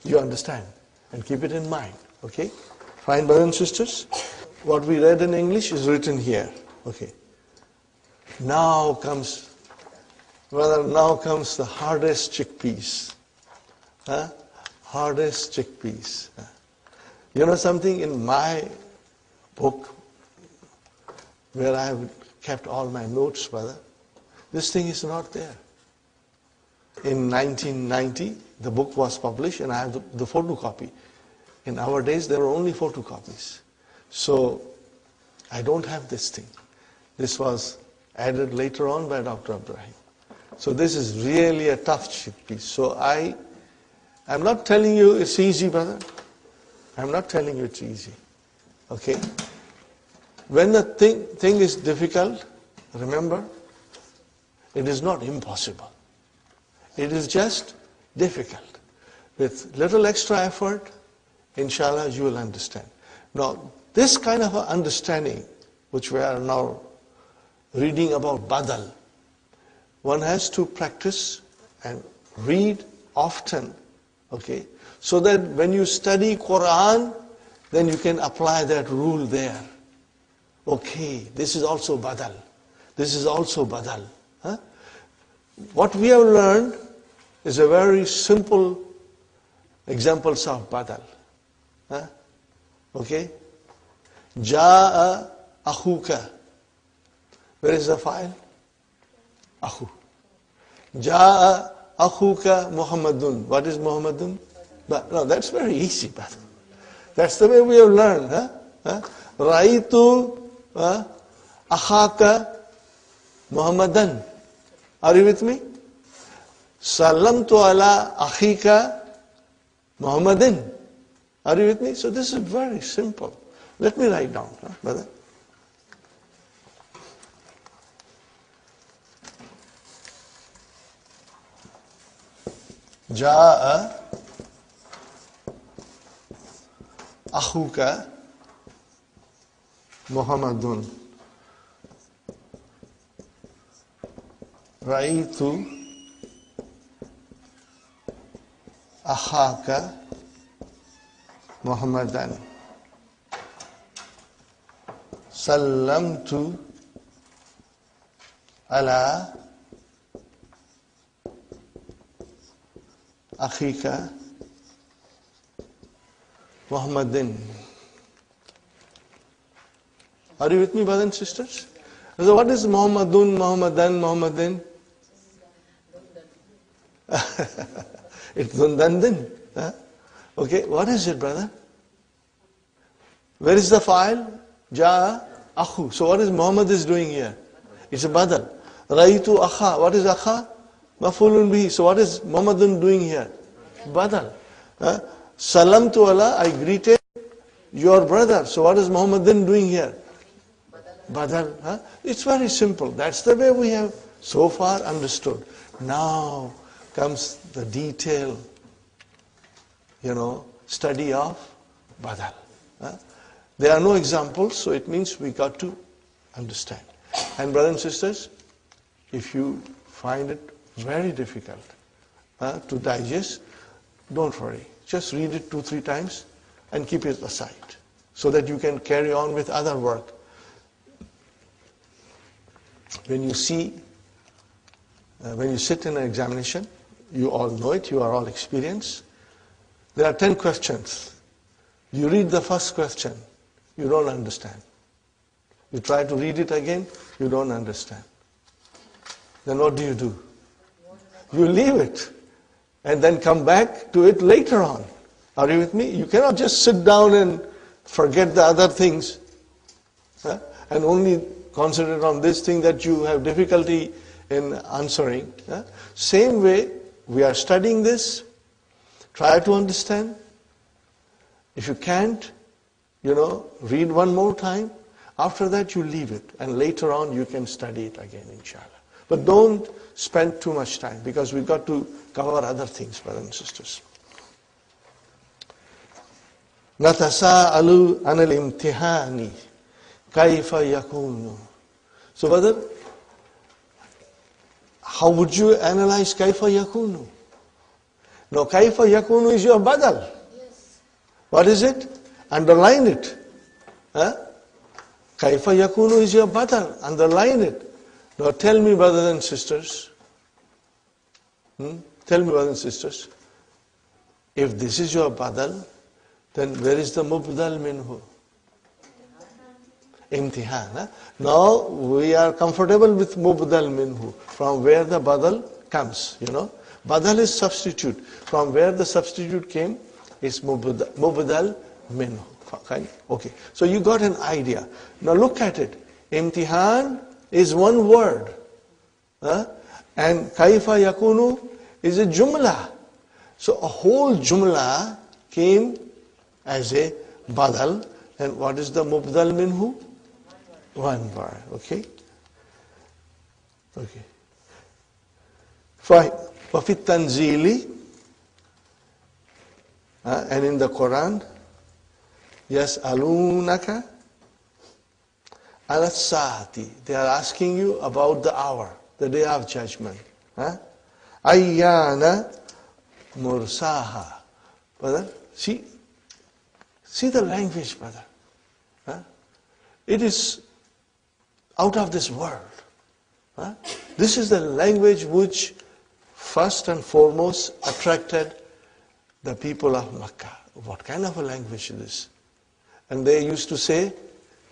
Speaker 2: You understand. And keep it in mind. Okay. Fine, brothers and sisters. What we read in English is written here. Okay. Now comes, brother, now comes the hardest chickpeas. Hardest chickpeas. You know something, in my book, where I have kept all my notes, brother, this thing is not there. In 1990, the book was published and I have the photocopy. In our days, there were only photocopies. So, I don't have this thing. This was added later on by Dr. Ibrahim. So this is really a tough chickpeas. So I'm not telling you it's easy, brother. I'm not telling you it's easy. Okay? When the thing is difficult, remember, it is not impossible. It is just difficult. With little extra effort, inshallah, you will understand. Now, this kind of understanding, which we are now reading about badal, one has to practice and read often, okay? So that when you study Quran, then you can apply that rule there. Okay, this is also badal. This is also badal. What we have learned is a very simple examples of badal. Okay? Ja'a akhuka. Where is the file? Akhu. Ja'a akhuka Muhammadun. What is Muhammadun? But no, that's very easy, brother. That's the way we have learned. Raitu akhaka Muhammadan. Are you with me? Sallamtu ala akhika Muhammadin. Are you with me? So this is very simple. Let me write down, brother. Ja'a akhuka Muhammadun. Ra'aytu akhaka Muhammadan. Sallamtu ala akhika Muhammadin. Are you with me, brothers and sisters? So what is Muhammadun, Muhammadan, Muhammadin? It's Dundandin. Huh? Okay, what is it, brother? Where is the file? Ja, Akhu. So what is Muhammad is doing here? It's a badal. Raitu Akha. What is Akha? Mafulun bihi. So what is Muhammadun doing here? Badal. Salam to Allah, I greeted your brother. So what is Muhammadin doing here? Badal. It's very simple. That's the way we have so far understood. Now comes the detail, study of badal. There are no examples, so it means we got to understand. And brothers and sisters, if you find it very difficult to digest, don't worry. Just read it 2-3 times and keep it aside so that you can carry on with other work. When you sit in an examination, you all know it, you are all experienced. There are 10 questions. You read the first question, you don't understand. You try to read it again, you don't understand. Then what do? You leave it and then come back to it later on. Are you with me? You cannot just sit down and forget the other things and only concentrate on this thing that you have difficulty in answering. Same way, we are studying this. Try to understand. If you can't, read one more time. After that, you leave it. And later on, you can study it again, inshallah. But don't spend too much time because we've got to cover other things, brothers and sisters. Natasa'alu anil imtihani kaifa yakunu. So, brother, how would you analyze kaifa yakunu? Now, kaifa yakunu is your badal.
Speaker 1: Yes.
Speaker 2: What is it? Underline it. Kaifa yakunu is your badal. Underline it. Now, tell me, brothers and sisters. Tell me, brothers and sisters. If this is your badal, then where is the mubdal minhu? Imtihan. Now we are comfortable with mubdal minhu, from where the badal comes. Badal is substitute. From where the substitute came is mubdal minhu. Okay. So you got an idea. Now look at it. Imtihan is one word. And kaifa yakunu is a jumla. So a whole jumla came as a badal. And what is the mubdal minhu? One word. Okay? Okay. Fine. وَفِي التَّنْزِيلِ and in the Quran, يَسْأَلُونَكَ عَلَى السَّاعَةِ. They are asking you about the hour, the day of judgment. أَيَّانَ مُرْسَاهَا. Brother, see the language, brother. It is out of this world. This is the language which first and foremost attracted the people of Makkah. What kind of a language is this? And they used to say,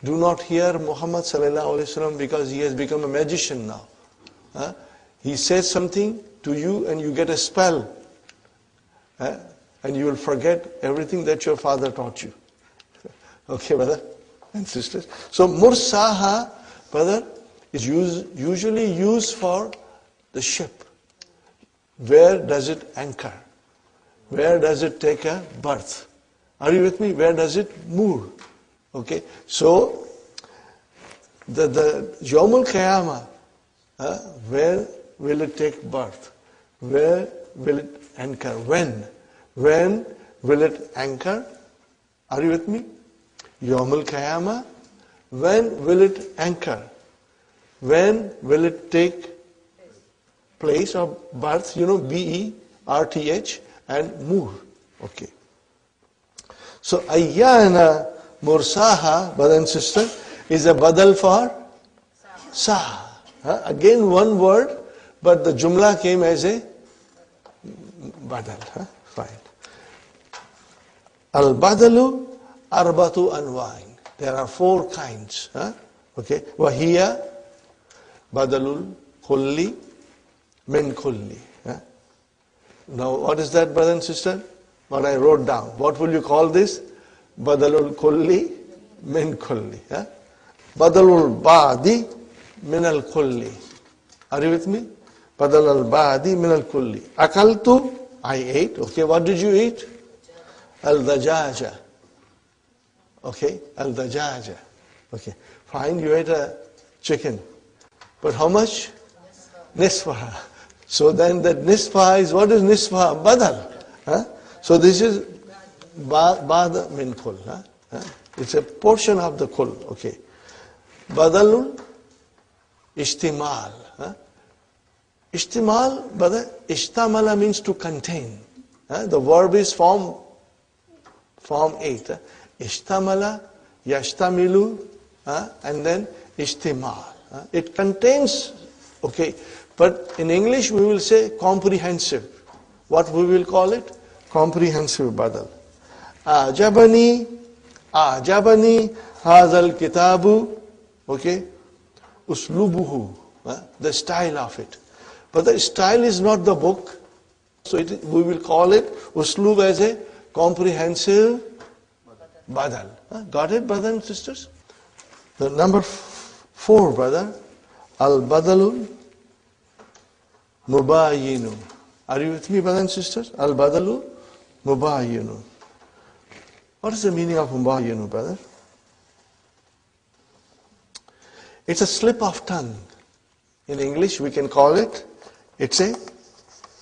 Speaker 2: do not hear Muhammad sallallahu alaihi wasallam because he has become a magician now. He says something to you and you get a spell. And you will forget everything that your father taught you. Okay, brother and sisters. So, mursaha, brother, is usually used for the ship. Where does it anchor? Where does it take a berth? Are you with me? Where does it moor? Okay, so the Yawmul Qiyamah, where will it take birth? Where will it anchor? When? When will it anchor? Are you with me? Yawmul Qiyamah, when will it anchor? When will it take place or birth? You know, B-E-R-T-H and moor. Okay. So, Ayyana Mursaha, brother and sister, is a badal for Sa. Again one word, but the Jumla came as a badal. Fine. Al-badalu arbatu anwa'in. There are 4 kinds. Okay. Wahiya badalul kulli min kulli. Now what is that, brother and sister? What I wrote down. What will you call this? Badalul kulli min kulli. Badalul ba'di min al kulli. Are you with me? Badalul ba'di min al kulli. Akaltu, I ate. Okay, what did you eat? Al-dajaja. Okay, al-dajaja. Okay, fine, you ate a chicken. But how much? Nisfa. So then that nisfa is, what is nisfa? Badal. So this is ba'da min kul. It's a portion of the kul. Okay. Badalul ishtimal. Ishtimal, brother, ishtamala means to contain. The verb is form 8. Ishtamala, yashtamilu, and then ishtimal. It contains, okay, but in English we will say comprehensive. What we will call it? Comprehensive badal. Ajabani hazal kitabu, okay, uslubuhu, the style of it. But the style is not the book, so we will call it uslub as a comprehensive badal. Got it, brothers and sisters? The number 4, brother, al-badalul mubayinu. Are you with me, brothers and sisters? Al-badalu mubayinu. What is the meaning of mubayinu, brother? It's a slip of tongue. In English, we can call it, it's a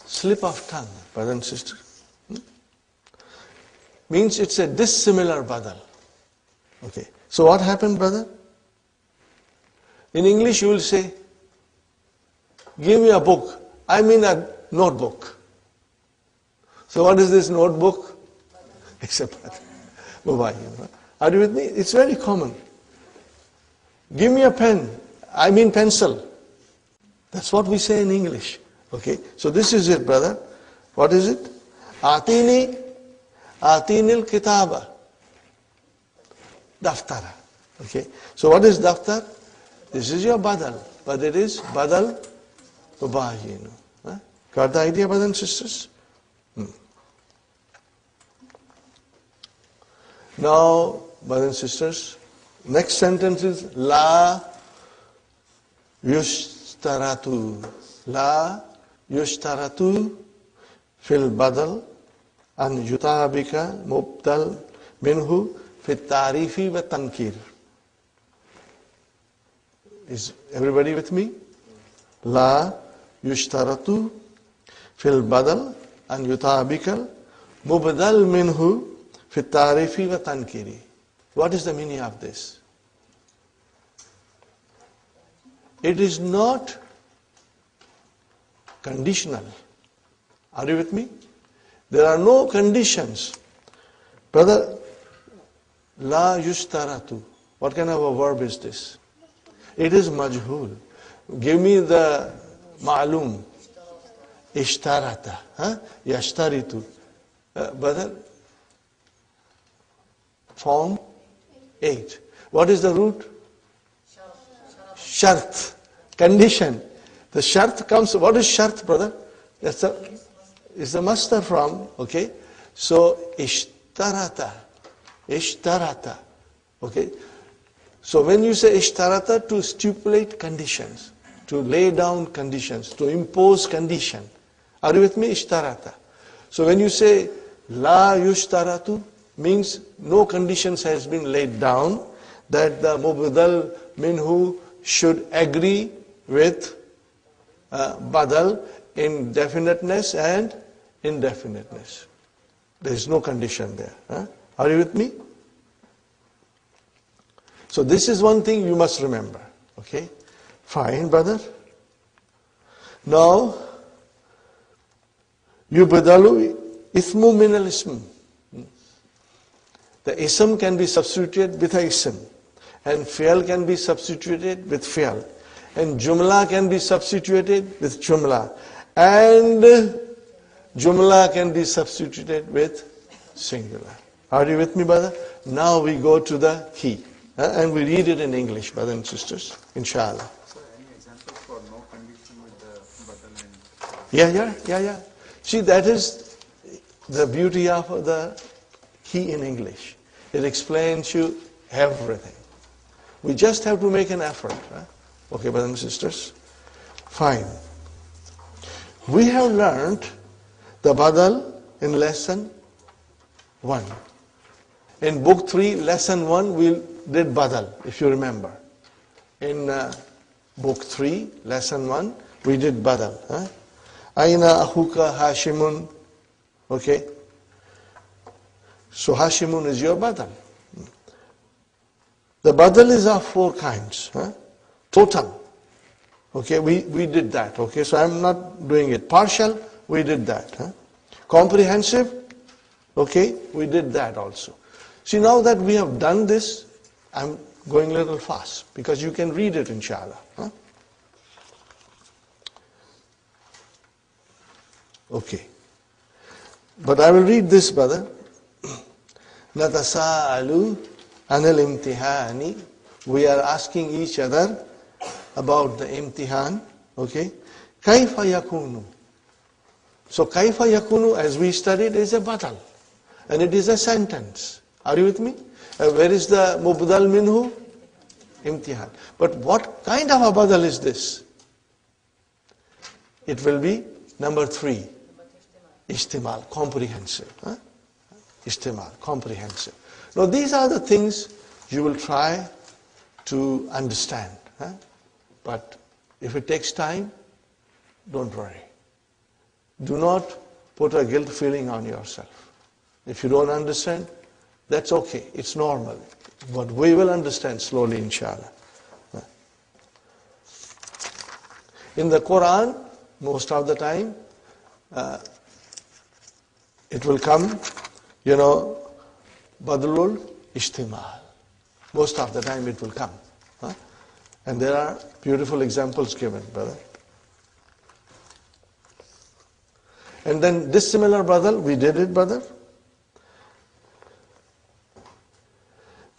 Speaker 2: slip of tongue, brother and sister. Means it's a dissimilar badal. Okay. So what happened, brother? In English, you will say, give me a book. I mean a notebook. So what is this notebook? It's a badal. Are you with me? It's very common. Give me a pen. I mean pencil. That's what we say in English. Okay. So this is it, brother. What is it? Atinil kitaba. Daftara. Okay. So what is daftar? This is your badal. But it is badal mubayinu. Got the idea, brothers and sisters? Now, brothers and sisters, next sentence is La yushtaratu. La yushtaratu fil badal an yutabika mubdal minhu fit tarifi wa tankir. Is everybody with me? La yushtaratu fil badal an yutabika mubdal minhu fit tarifi wa tankiri. What is the meaning of this? It is not conditional. Are you with me? There are no conditions. Brother, la yushtaratu. What kind of a verb is this? It is majhul. Give me the ma'lum. Ishtarata. Yashtaritu. Brother, form 8. What is the root? Shart. Condition. The shart comes, what is shart, brother? It's the master from, okay? So, ishtarata. Ishtarata. Okay? So when you say ishtarata, to stipulate conditions, to lay down conditions, to impose condition. Are you with me? Ishtarata. So when you say la yushtaratu, means no conditions has been laid down, that the mubdal minhu should agree with badal in definiteness and indefiniteness. There is no condition there. Huh? Are you with me? So this is one thing you must remember. Okay? Fine, brother. Now, yubdalu ismu min al ism. The ism can be substituted with a ism, and fi'al can be substituted with fi'al, and jumla can be substituted with jumla, and jumla can be substituted with singular. Are you with me, brother? Now we go to the key, and we read it in English, brothers and sisters, inshallah.
Speaker 3: So any examples for no condition with the badal and
Speaker 2: Yeah. See, that is the beauty of the key in English. It explains you everything. We just have to make an effort. Huh? Okay, brothers and sisters? Fine. We have learned the badal in lesson 1. In book 3, lesson 1, we did badal, if you remember. In book 3, lesson 1, we did badal. Huh? Aina ahuka Hashimun. Okay. So Hashimun is your badal. The badal is of 4 kinds. Huh? Total. Okay, we did that. Okay, so I'm not doing it. Partial, we did that. Huh? Comprehensive, okay, we did that also. See, now that we have done this, I'm going a little fast because you can read it, inshallah. Huh? Okay. But I will read this, brother. Natasa'alu anil imtihani. We are asking each other about the imtihan. Okay. Kaifa yakunu. So kaifa yakunu, as we studied, is a badal. And it is a sentence. Are you with me? Where is the mubdal minhu? Imtihan. But what kind of a badal is this? It will be number 3. Istimal, comprehensive. Huh? Istimal, comprehensive. Now these are the things you will try to understand. Huh? But if it takes time, don't worry. Do not put a guilt feeling on yourself. If you don't understand, that's okay. It's normal. But we will understand slowly, inshallah. In the Quran, most of the time, it will come, badlul ishtimal. Most of the time it will come. Huh? And there are beautiful examples given, brother. And then dissimilar badal, we did it, brother.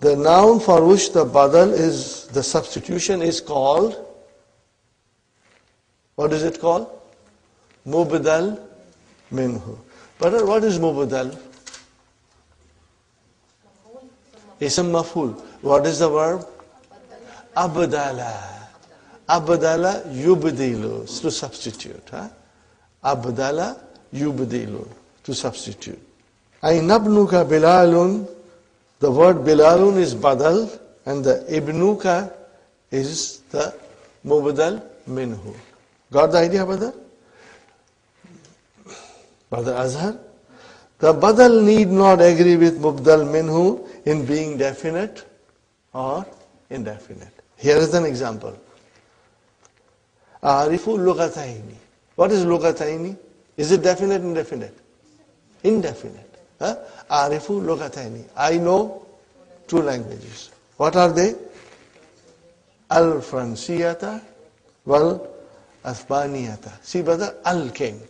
Speaker 2: The noun for which the badal is, the substitution is called, what is it called? Mubdal minhu. Brother, what is mubdal? Ism maf'ul. What is the verb? Abdala. Abdala yubdilu, to substitute. Huh? Abdala yubdilu, to substitute. Aynabnuka bilalun. The word bilalun is badal, and the ibnuka is the mubdal minhu. Got the idea, brother? Brother Azhar? The badal need not agree with mubdal minhu in being definite or indefinite. Here is an example. Arifu lugataini. What is lugataini? Is it definite, indefinite? Indefinite. Arifu lugataini. I know 2 languages. What are they? Al-Fransiyata wal-Asbaniyata. See, brother, al came.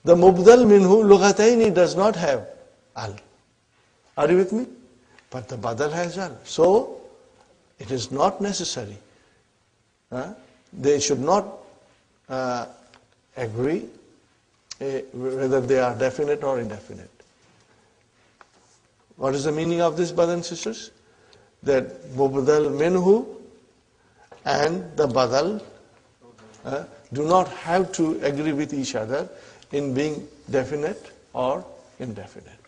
Speaker 2: The mubdal minhu lugataini does not have al. Are you with me? But the badal has al. So, it is not necessary. They should not agree whether they are definite or indefinite. What is the meaning of this, brothers and sisters? that mubdal minhu and the badal do not have to agree with each other in being definite or indefinite.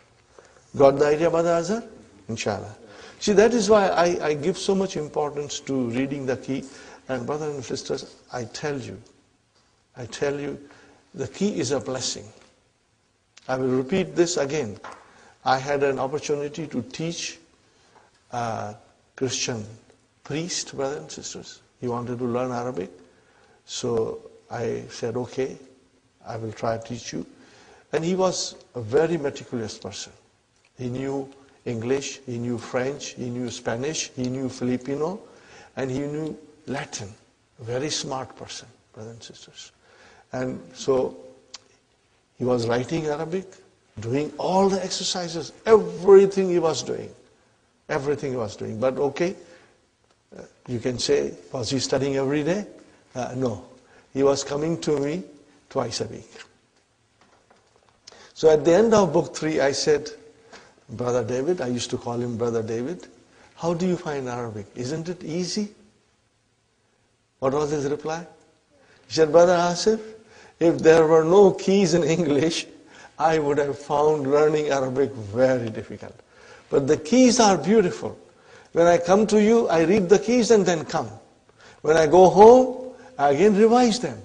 Speaker 2: Got the idea, Brother Azhar? Inshallah. See, that is why I give so much importance to reading the key. And brothers and sisters, I tell you, the key is a blessing. I will repeat this again. I had an opportunity to teach a Christian priest, brothers and sisters. He wanted to learn Arabic. So I said, okay, I will try to teach you. And he was a very meticulous person. He knew English, he knew French, he knew Spanish, he knew Filipino, and he knew Latin. A very smart person, brothers and sisters. And so he was writing Arabic, doing all the exercises, everything he was doing. Everything he was doing. But okay, you can say, was he studying every day? No. He was coming to me twice a week. So at the end of book 3, I said, Brother David, I used to call him Brother David, how do you find Arabic? Isn't it easy? What was his reply? He said, Brother Asif, if there were no keys in English, I would have found learning Arabic very difficult. But the keys are beautiful. When I come to you, I read the keys and then come. When I go home, I again revise them.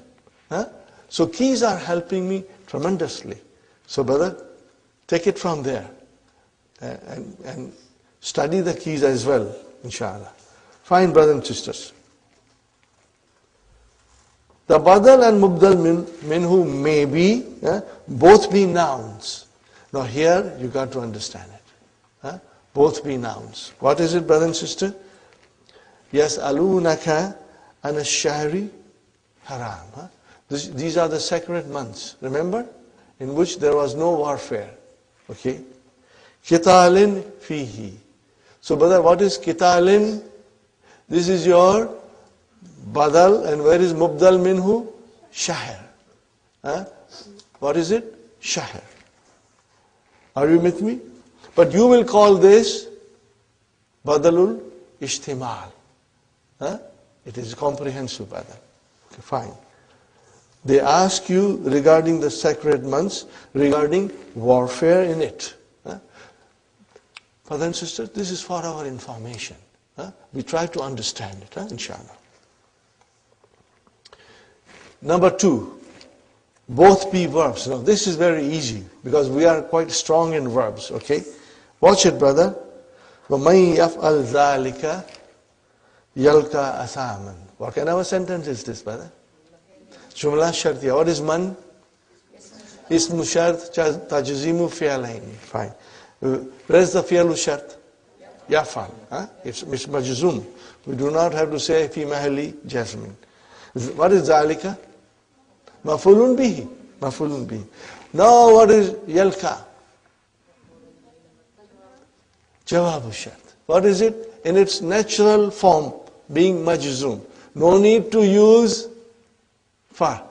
Speaker 2: So keys are helping me tremendously. So brother, take it from there and study the keys as well, inshallah. Fine, brothers and sisters. The badal and mubdal minhu may be, both be nouns. Now here you got to understand it. Both be nouns. What is it, brother and sister? Yas'alunaka an ash-shahri haram. These are the sacred months, remember? In which there was no warfare. Okay? Kitalin fihi. So brother, what is kitalin? This is your badal, and where is mubdal minhu? Shahr. What is it? Shahr. Are you with me? But you will call this badalul ishtimal. It is comprehensive badal. Okay, fine. They ask you regarding the sacred months, regarding warfare in it. Brothers and sisters, this is for our information. We try to understand it, inshallah. Number 2, both be verbs. Now this is very easy because we are quite strong in verbs, okay? Watch it, brother. وَمَنْ يَفْعَلْ ذَلِكَ يَلْقَى أَثَامًا. What kind of a sentence is this, brother? Jumla shartiya. What is man? Ismu shart tajzimu fi'alain. Fine. Where is the fi'alu shart? Yafal. It's majzum. We do not have to say fi mahali jasmin. What is zalika? Mafulun bihi. Mafulun bihi. Now what is yalka? Jawabu shart. What is it? In its natural form, being majzum. No need to use fa.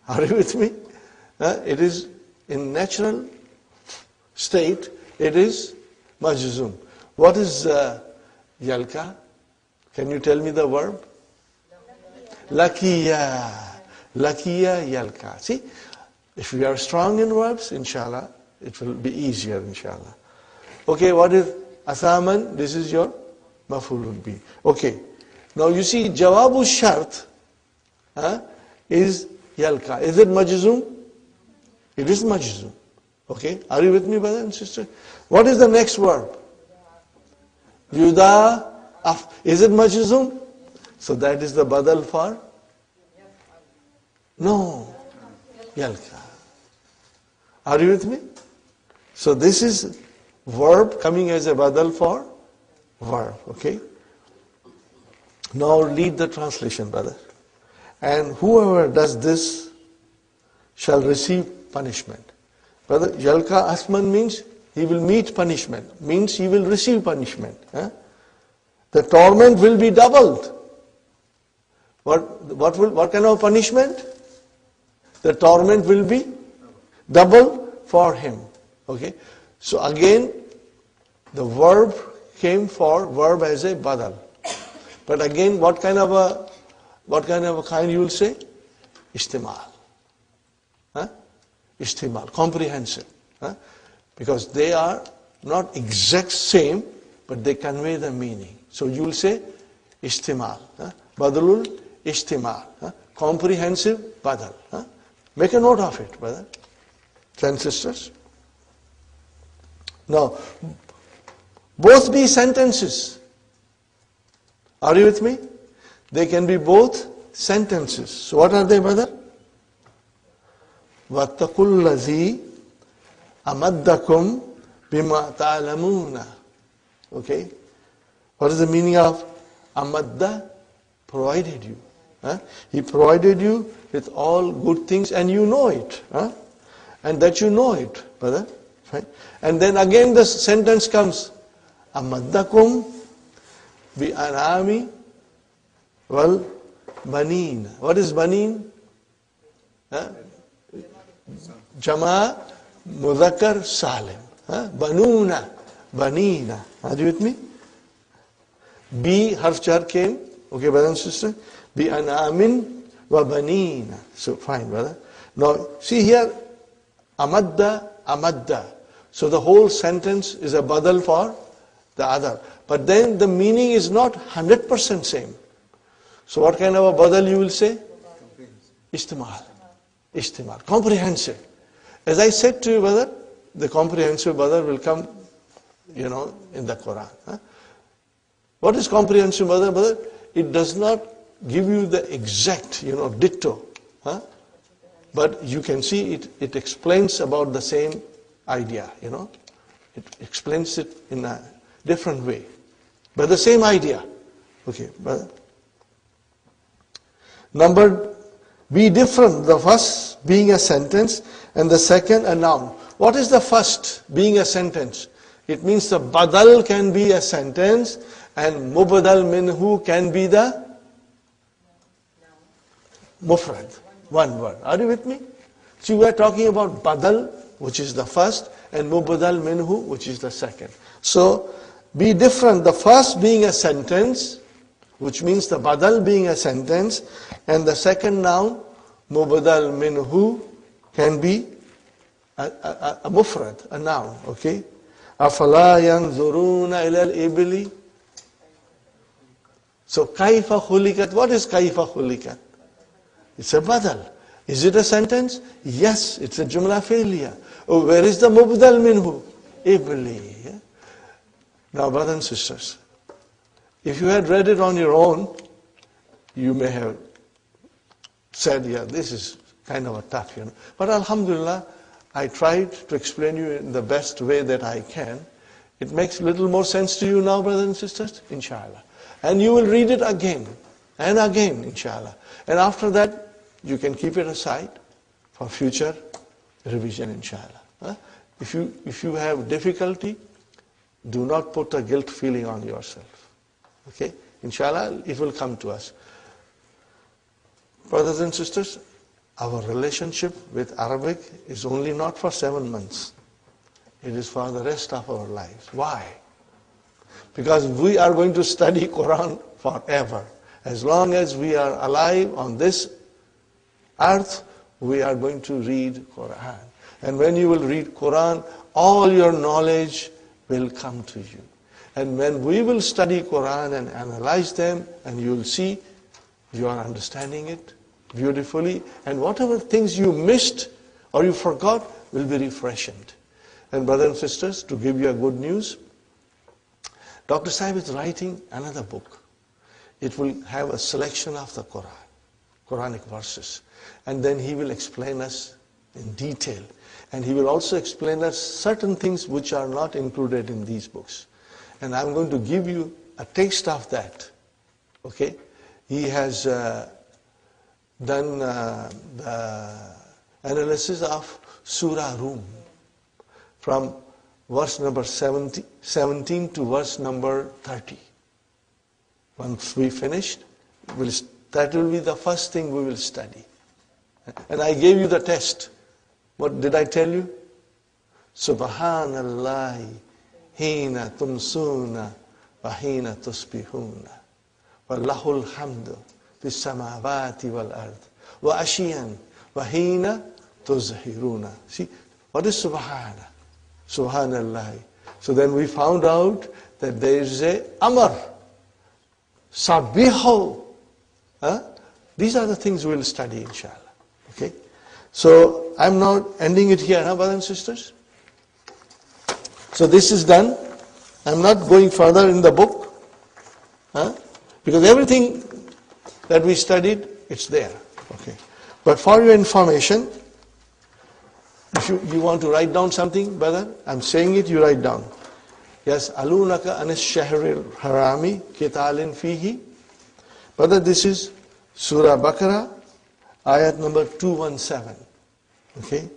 Speaker 2: Are you with me? It is in natural state, it is majzum. What is yalka? Can you tell me the verb? Lakiya. Lakiya yalka. See, if we are strong in verbs, inshallah, it will be easier, inshallah. Okay, what is asaman? This is your mafulun bi. Okay. Now you see, jawabu shart is yalka. Is it majzum? It is majzum. Okay. Are you with me, brother and sister? What is the next verb? Yuda af. Is it majzum? So that is the badal for? No. Yalka. Are you with me? So this is verb coming as a badal for verb. Okay. Now read the translation, brother. And whoever does this shall receive punishment. Brother, yalka asman means he will meet punishment. Means he will receive punishment. The torment will be doubled. What kind of punishment? The torment will be double for him. Okay. So again, the verb came for verb as a badal. But again, what kind of a kind you will say? Istimal. Istimal, comprehensive. Because they are not exact same, but they convey the meaning. So you will say istimal. Badalul istimal. Comprehensive badal. Make a note of it, brother. And sisters. Now, both be sentences. Are you with me? They can be both sentences. So what are they, brother? وَاتَّقُوا الَّذِي أَمَدَّكُمْ بِمَا تَعْلَمُونَ. Okay? What is the meaning of amadda? Provided you. He provided you with all good things and you know it. And that you know it, brother. Right? And then again the sentence comes, amaddakum bi anami wal banin. What is banin? Jama mudhakkar salim. Banuna, banina. Are you with me? Bi harf jar came. Okay, brother and sister. Bi anamin wa banina. So fine, brother. Now see here, amadda. So the whole sentence is a badal for the other. But then the meaning is not 100% same. So what kind of a badal you will say? Istimal. Istimal. Comprehensive. As I said to you, brother, the comprehensive badal will come, in the Quran. What is comprehensive badal, brother? It does not give you the exact, ditto. But you can see it explains about the same idea, It explains it in a different way. But the same idea. Okay, brother. Number, be different. The first being a sentence and the second a noun. What is the first being a sentence? It means the badal can be a sentence and mubadal minhu can be the mufrad. One word. Are you with me? See, we are talking about badal, which is the first, and mubadal minhu, which is the second. So, be different. The first being a sentence, which means the badal being a sentence, and the second noun, mubadal minhu, can be a mufrad, a noun. Okay? أَفَلَا يَنْظُرُونَ إِلَى الْإِبِلِ. So, kaifa khulikat. What is kaifa khulikat? It's a badal. Is it a sentence? Yes, it's a jumla fi'liya. Oh, where is the mubdal minhu? Ibli. Yeah? Now, brothers and sisters, if you had read it on your own, you may have said, yeah, this is kind of a tough, But alhamdulillah, I tried to explain you in the best way that I can. It makes a little more sense to you now, brothers and sisters, inshallah. And you will read it again and again, inshallah. And after that, you can keep it aside for future revision, inshallah. If you have difficulty, do not put a guilt feeling on yourself. Okay? Inshallah, it will come to us. Brothers and sisters, our relationship with Arabic is only not for 7 months. It is for the rest of our lives. Why? Because we are going to study Quran forever. As long as we are alive on this earth, we are going to read Quran. And when you will read Quran, all your knowledge will come to you. And when we will study Quran and analyze them, and you will see you are understanding it beautifully, and whatever things you missed or you forgot will be refreshed. And brothers and sisters, to give you a good news, Dr. Sahib is writing another book. It will have a selection of the Quran, Quranic verses. And then he will explain us in detail. And he will also explain us certain things which are not included in these books. And I'm going to give you a taste of that. Okay? He has done the analysis of Surah Rum from verse number 17 to verse number 30. Once we finished, that will be the first thing we will study. And I gave you the test. What did I tell you? Subhanallah, hina tumsuna, وحين تصبحون وله الحمد في السماوات والأرض وعشيا وحين تظهرون. See, what is Subhana? Subhanallah. So then we found out that there is a Amar. Sabbihu. These are the things we'll study, inshallah. Okay? So I'm now ending it here, brothers and sisters. So this is done. I'm not going further in the book. Because everything that we studied, it's there. Okay. But for your information, if you want to write down something, brother, I'm saying it, you write down. Yes, alunaka anis shahril harami kitalin fihi. Brother, this is Surah Baqarah, ayat number 217. Okay?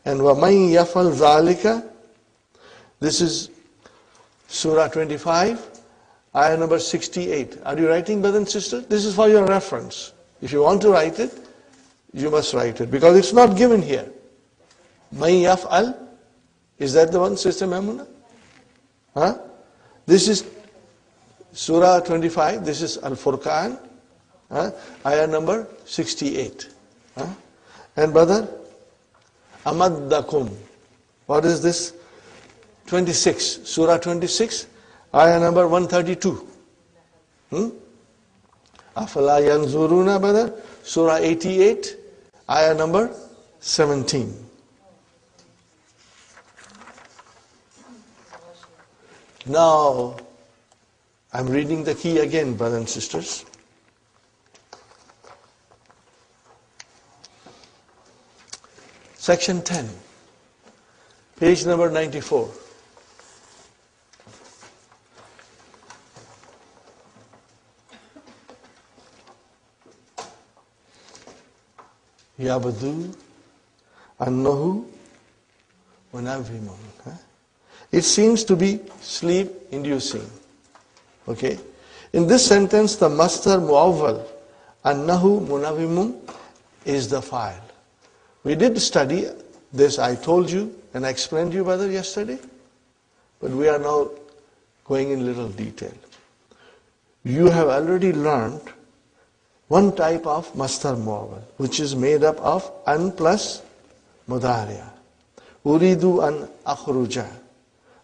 Speaker 2: And وَمَنْ يَفَلْ ذَلِكَ, this is Surah 25, ayat number 68. Are you writing, brother and sister? This is for your reference. If you want to write it, you must write it, because it's not given here. مَنْ يَفْعَلْ, is that the one, Sister Mamuna? This is Surah 25, this is Al-Furqan, ayah number 68. And brother, Amaddakum, what is this? 26, Surah 26, ayah number 132. Afala yanzuruna, brother, Surah 88, ayah number 17. Now, I'm reading the key again, brothers and sisters. Section 10, page number 94. Yabadu annahu munavvimun. It seems to be sleep-inducing. Okay? In this sentence, the masdar muawwal, annahu munavvimun, is the file. We did study this, I told you, and I explained to you, brother, yesterday. But we are now going in little detail. You have already learned one type of masdar muawwal, which is made up of an plus mudariya. Uridu an akhruja.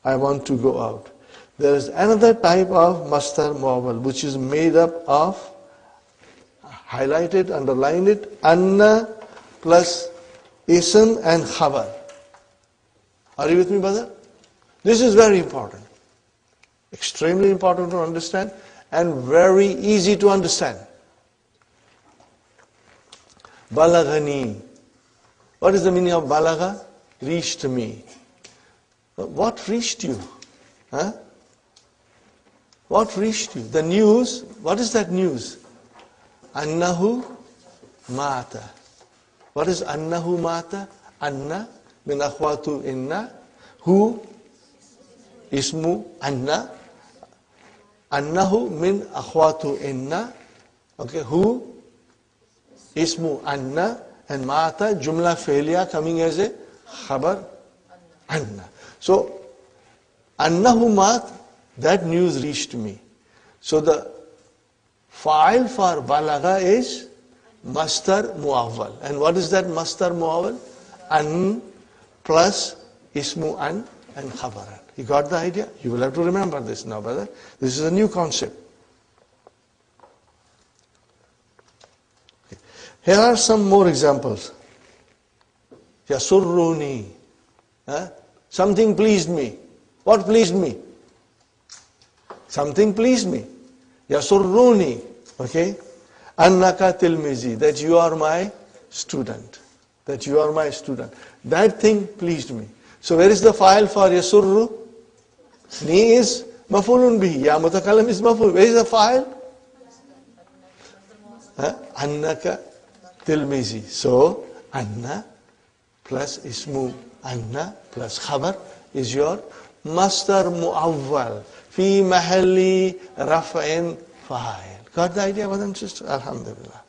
Speaker 2: I want to go out. There is another type of masdar muawwal, which is made up of, highlighted, underline it, anna plus ism and khabar. Are you with me, brother? This is very important. Extremely important to understand and very easy to understand. Balagani. What is the meaning of balagha? Reached me. What reached you? What reached you? The news. What is that news? Annahu mata. What is annahu mata? Anna min akhwatu inna. Who? Ismu anna. Annahu min akhwatu inna. Okay, who? Ismu anna. And mata, jumla failya, coming as a khabar anna. So, annahu mat, that news reached me. So the file for balagha is masdar muawwal. And what is that masdar muawwal? An plus ismu an and khabaran. You got the idea? You will have to remember this now, brother. This is a new concept. Okay. Here are some more examples. Yasurruni. Something pleased me. What pleased me? Something pleased me. Yasurruni. Okay? Annaka tilmizi. That you are my student. That you are my student. That thing pleased me. So where is the file for yasurru? Ni is mafulun bihi. Ya mutakallim is maful. Where is the file? Annaka tilmizi. So, anna plus ismu anna plus khabar is your masdar muawwal fi mahalli raf'in fa'il. Got the idea, brothers and sisters? Alhamdulillah.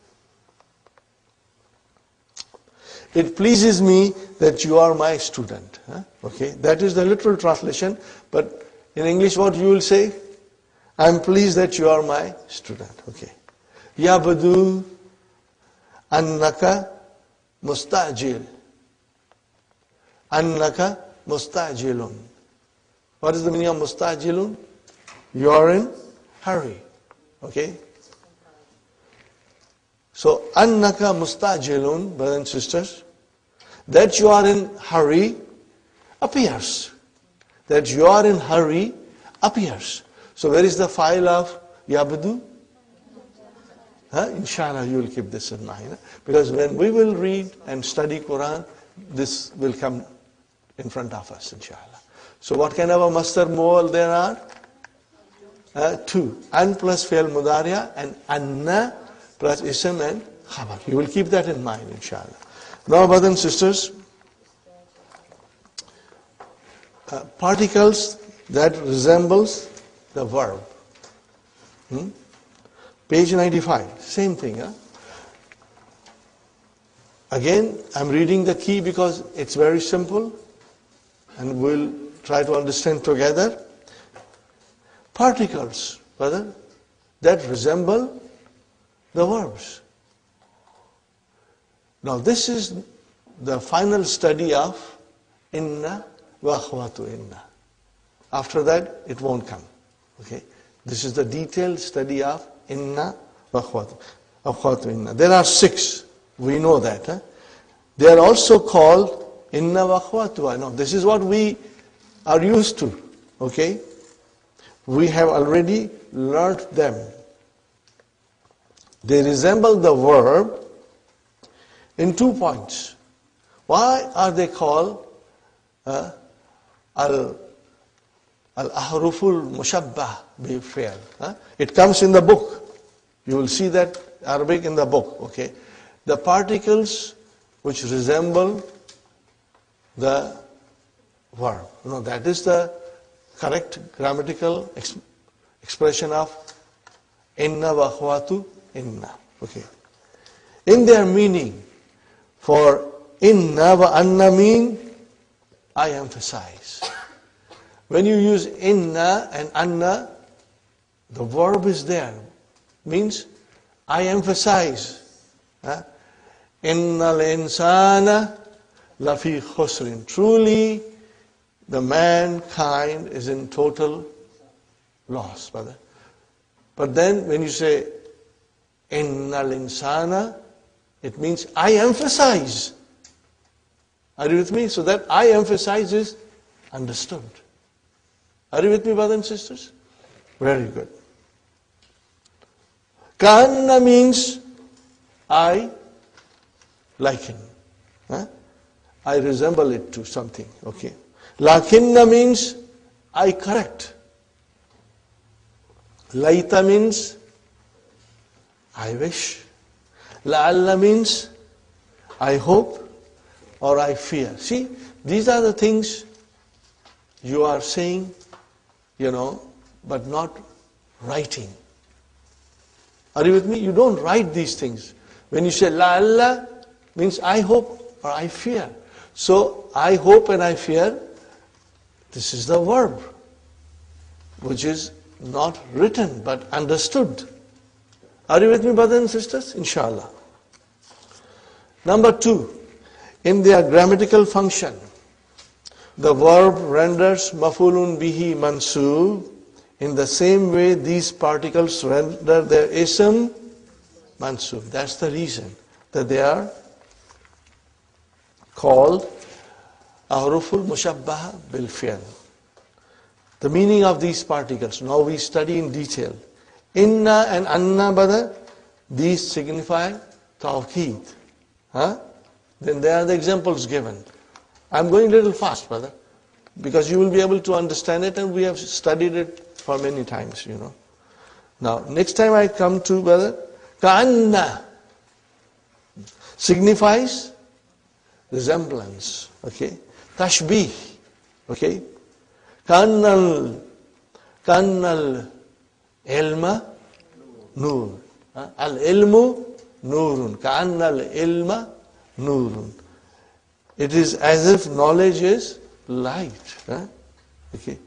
Speaker 2: It pleases me that you are my student. Okay, that is the literal translation. But in English, what you will say? I'm pleased that you are my student. Okay. Yabdu annaka mustajil. Annaka mustajilun. What is the meaning of mustajilun? You are in hurry. Okay. So, annaka mustajilun, brothers and sisters, that you are in hurry appears. That you are in hurry appears. So, where is the file of yabdu? Inshallah, you will keep this in mind. Because when we will read and study Quran, this will come in front of us, inshallah. So, what kind of a masdar mu'al there are? Two. An plus fi'al mudariya and anna plus ism and khabar. You will keep that in mind, inshallah. Now, brothers and sisters, particles that resembles the verb. Page 95, same thing. Again, I'm reading the key because it's very simple and we'll try to understand together. Particles, brother, that resemble the verbs. Now this is the final study of inna wa akhwatu inna. After that, it won't come. Okay? This is the detailed study of inna wa akhwatu inna. There are 6. We know that. They are also called inna wa akhwatu. Now this is what we are used to. Okay? We have already learnt them. They resemble the verb in 2 points. Why are they called al-ahruful mushabbah bi fi'l? It comes in the book. You will see that Arabic in the book. Okay, the particles which resemble the verb. No, that is the correct grammatical expression of inna wa akhwatu inna. Okay. In their meaning, for inna wa anna mean I emphasize. When you use inna and anna, the verb is there. Means I emphasize. Innal insana lafi khusrin. Truly, the mankind is in total loss, brother. But then when you say innal insana, it means I emphasize. Are you with me? So that I emphasize is understood. Are you with me, brothers and sisters? Very good. Kanna means I liken. I resemble it to something. Okay. Lakinna means I correct. Laita means I wish. La'alla means I hope or I fear. See, these are the things you are saying, but not writing. Are you with me? You don't write these things. When you say la'alla, means I hope or I fear. So I hope and I fear, this is the verb, which is not written but understood. Are you with me, brothers and sisters? Inshallah. Number 2, in their grammatical function, the verb renders maf'ulun bihi mansub. In the same way, these particles render their ism mansub. That's the reason that they are called ahruful mushabbaha bil fi'l. The meaning of these particles, now we study in detail. Inna and anna, brother, these signify tawqeed. Then there are the examples given. I'm going a little fast, brother, because you will be able to understand it, and we have studied it for many times, Now, next time I come to, brother, ka'anna signifies resemblance, okay? Tashbih, okay? Ka'annal ilma nur. Al-ilmu nurun. Ka'annal ilma nurun. It is as if knowledge is light. Okay.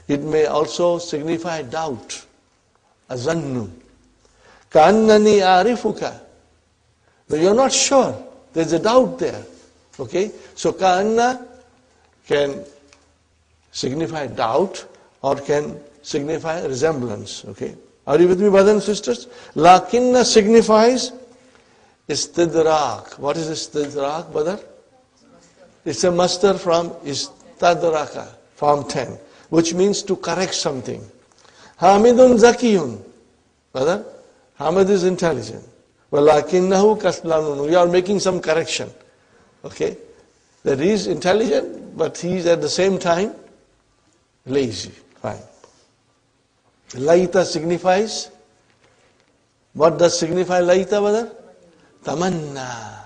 Speaker 2: It may also signify doubt. azannu. Ka'annani arifuka. But you're not sure. There's a doubt there. Okay? So ka'anna can signify doubt or can signify resemblance. Okay? Are you with me, brothers and sisters? Lakinna signifies istidrak. What is istidrak, brother? It's a masdar from istadraka, form 10, which means to correct something. Hamidun zakiyun. Brother, Hamid is intelligent. Walakinnahu kaslanun. You are making some correction. Okay? That he is intelligent, but he is at the same time lazy. Fine. Laita signifies, what does signify laita, brother? Tamanna.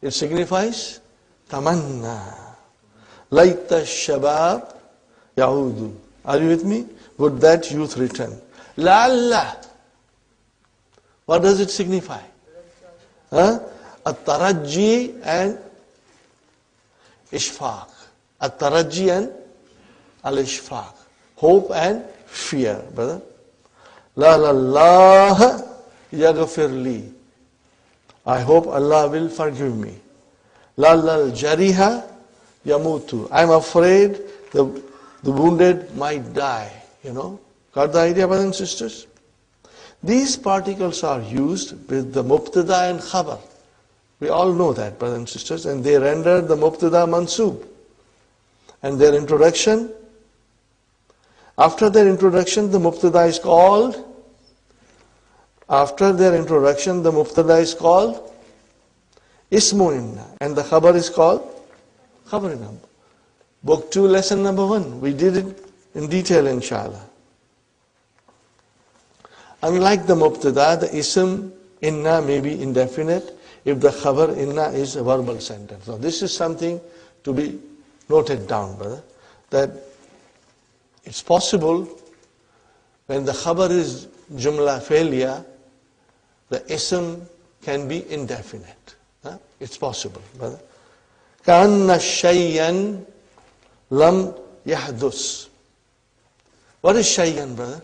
Speaker 2: It signifies tamanna. Laita shabab yaudu. Are you with me? Would that youth return? La'alla. What does it signify? At-taraji and ishfaq. At-taraji and al-ishfaq. Hope and fear, brother. La la Allah yaghfir li. I hope Allah will forgive me. La la jariha yamutu. I'm afraid the wounded might die. You know? Got the idea, brothers and sisters? These particles are used with the mubtada and khabar. We all know that, brothers and sisters, and they render the mubtada mansub. And their introduction, after their introduction, the mubtada is called, ismu inna, and the khabar is called khabar inna. Book 2, lesson number 1. We did it in detail, inshallah. Unlike the mubtada, the ism inna may be indefinite if the khabar inna is a verbal sentence. Now this is something to be noted down, brother, that it's possible when the khabar is jumla failure, the ism can be indefinite. It's possible, brother. Ka'anna shayyan lam yahdus. What is shayyan, brother?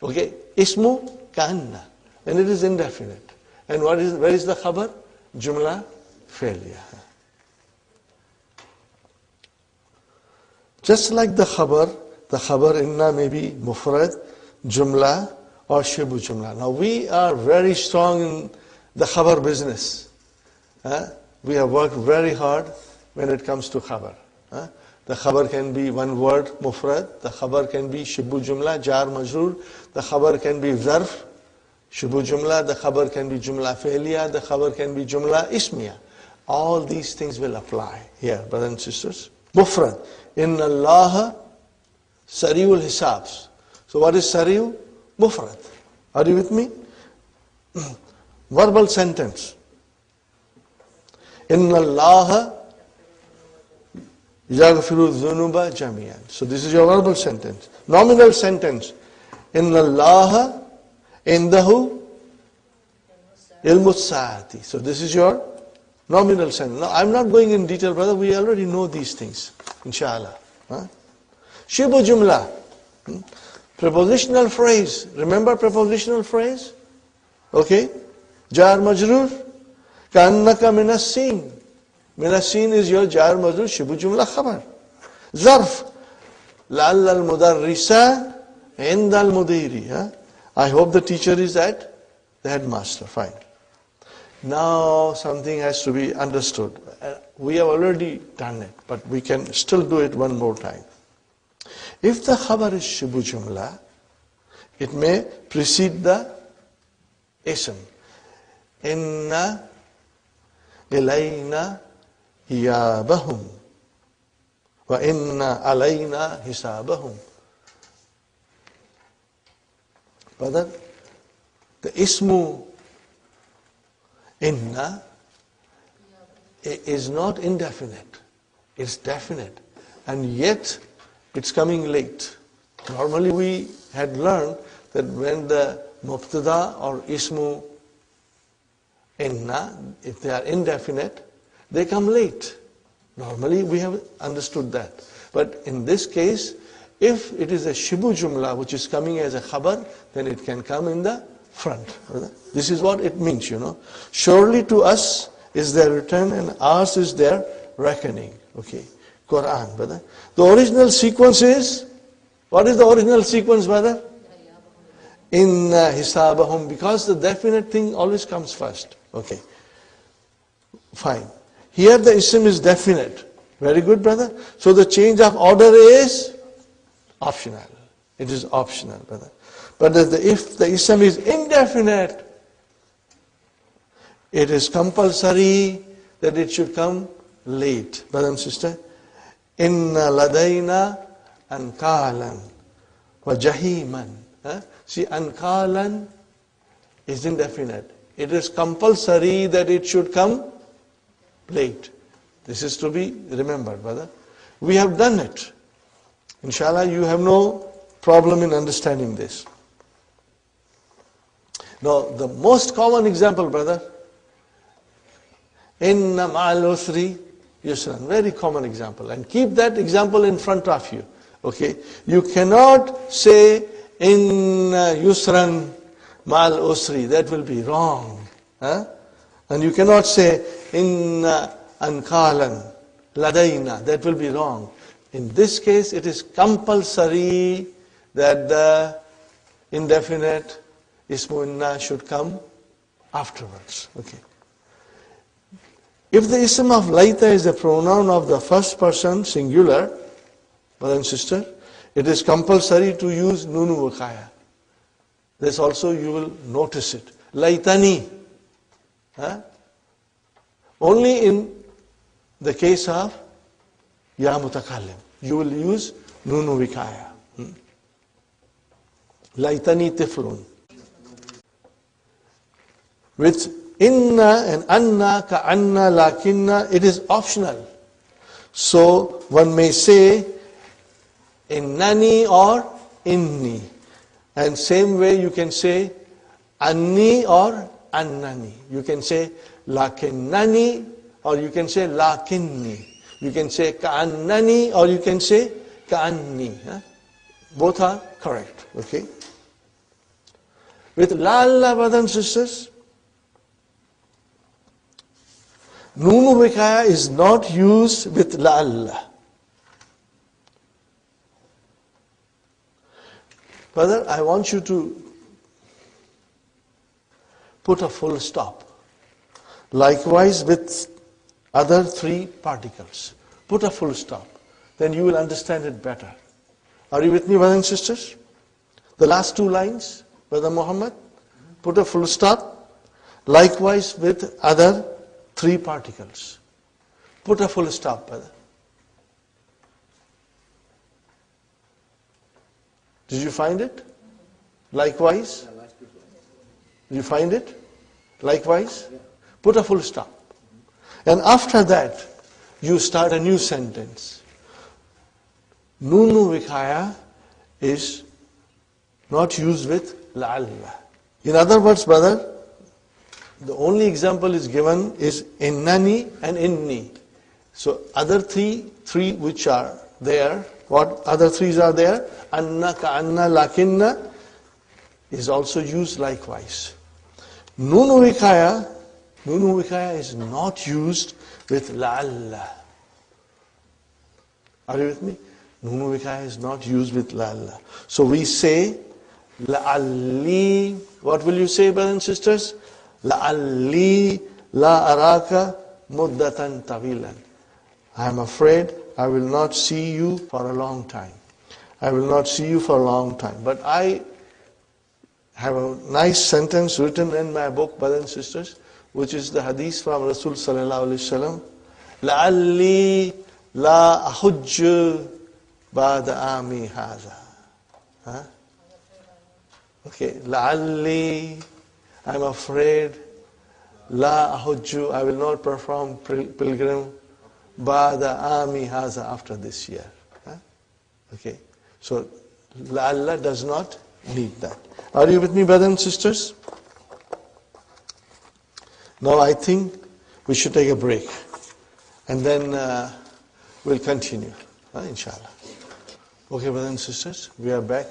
Speaker 2: Okay, ismu ka'anna, and it is indefinite. And where is the khabar? Jumla failure. Just like the khabar inna may be mufrad, jumla, or shibu jumla. Now we are very strong in the khabar business. We have worked very hard when it comes to khabar. The khabar can be one word, mufrad. The khabar can be shibu jumla, jar majrur. The khabar can be zarf, shibu jumla. The khabar can be jumla failiyah. The khabar can be jumla ismiya. All these things will apply here, brothers and sisters. Mufrad. Inna Allah sari'ul hisabs. So what is sari'u? Mufrad. Are you with me? Verbal sentence. Inna Allah yaghfiru dhunuba jami'an. So this is your verbal sentence. Nominal sentence. Inna Allah indahu ilmus sa'ati. So this is your nominal sentence. Now I'm not going in detail, brother. We already know these things. Inshallah. Shibu jumla. Prepositional phrase. Remember prepositional phrase? Okay. Jar majrur. Ka'annaka minassin. Minassin is your jar majrur shibu jumla khabar. Zarf. La'alla al-mudarrisa inda al-mudiri. I hope the teacher is at the headmaster. Fine. Now something has to be understood. We have already done it, but we can still do it one more time. If the khabar is shibu jumla, it may precede the ism. Inna ilayna iyabahum wa inna alayna hisabahum. Brother, the ismu inna is not indefinite. It's definite. And yet, it's coming late. Normally we had learned that when the mubtada or ismu inna, if they are indefinite, they come late. Normally we have understood that. But in this case, if it is a shibu jumla which is coming as a khabar, then it can come in the front. This is what it means, Surely to us is their return and ours is their reckoning. Okay. Quran, brother. The original sequence is, what is the original sequence, brother? Inna hisabahum, because the definite thing always comes first. Okay. Fine. Here the ism is definite. Very good, brother. So the change of order is optional. It is optional, brother. But if the ism is indefinite, it is compulsory that it should come late. Brother and sister, inna ladayna ankalan wa jahiman. See, ankalan is indefinite. It is compulsory that it should come late. This is to be remembered, brother. We have done it. Inshallah, you have no problem in understanding this. Now, the most common example, brother, inna ma'al usri yusran. Very common example. And keep that example in front of you. Okay? You cannot say inna yusran ma'al usri. That will be wrong. And you cannot say inna ankalan ladayna. That will be wrong. In this case, it is compulsory that the indefinite ismu inna should come afterwards. Okay. If the ism of laita is a pronoun of the first person singular, brother and sister, it is compulsory to use nunu wakaya. This also you will notice it. Laitani. Only in the case of ya mutakallim, you will use nunu vikaya. Laitani tiflun. With inna and anna, ka'anna, lakinna, it is optional. So one may say innani or inni. And same way you can say anni or annani. You can say lakinnani or you can say lakinni. You can say ka'annani or you can say ka'anni. Both are correct. Okay. With la'alla, brothers and sisters, nunu vikaya is not used with la'alla. Brother, I want you to put a full stop. Likewise with other three particles. Put a full stop. Then you will understand it better. Are you with me, brothers and sisters? The last two lines, Brother Muhammad, put a full stop. Likewise with other three particles. Put a full stop, brother. Did you find it? Likewise? Did you find it? Likewise? Put a full stop. And after that, you start a new sentence. Nunu vikaya is not used with la'alla. In other words, brother, the only example is given is innani and inni. So other three which are there, what other threes are there? Anna, ka'anna, lakinna is also used likewise. Nunu vikaya is not used with la'alla. Are you with me? Nunu vikaya is not used with la'alla. So we say la'alli. What will you say, brothers and sisters? La'alli la araka muddatan tawilan. I am afraid I will not see you for a long time. I will not see you for a long time. But I have a nice sentence written in my book, brothers and sisters, which is the hadith from Rasul sallallahu alaihi wasallam. La'alli la ahujju ba'da ami haza. Okay, la'alli, I'm afraid, la ahujju, I will not perform pilgrim, ba'da ami haza, after this year. Okay, so la'alla does not need that. Are you with me, brothers and sisters? Now I think we should take a break and then we'll continue, inshallah. Okay, brothers and sisters, we are back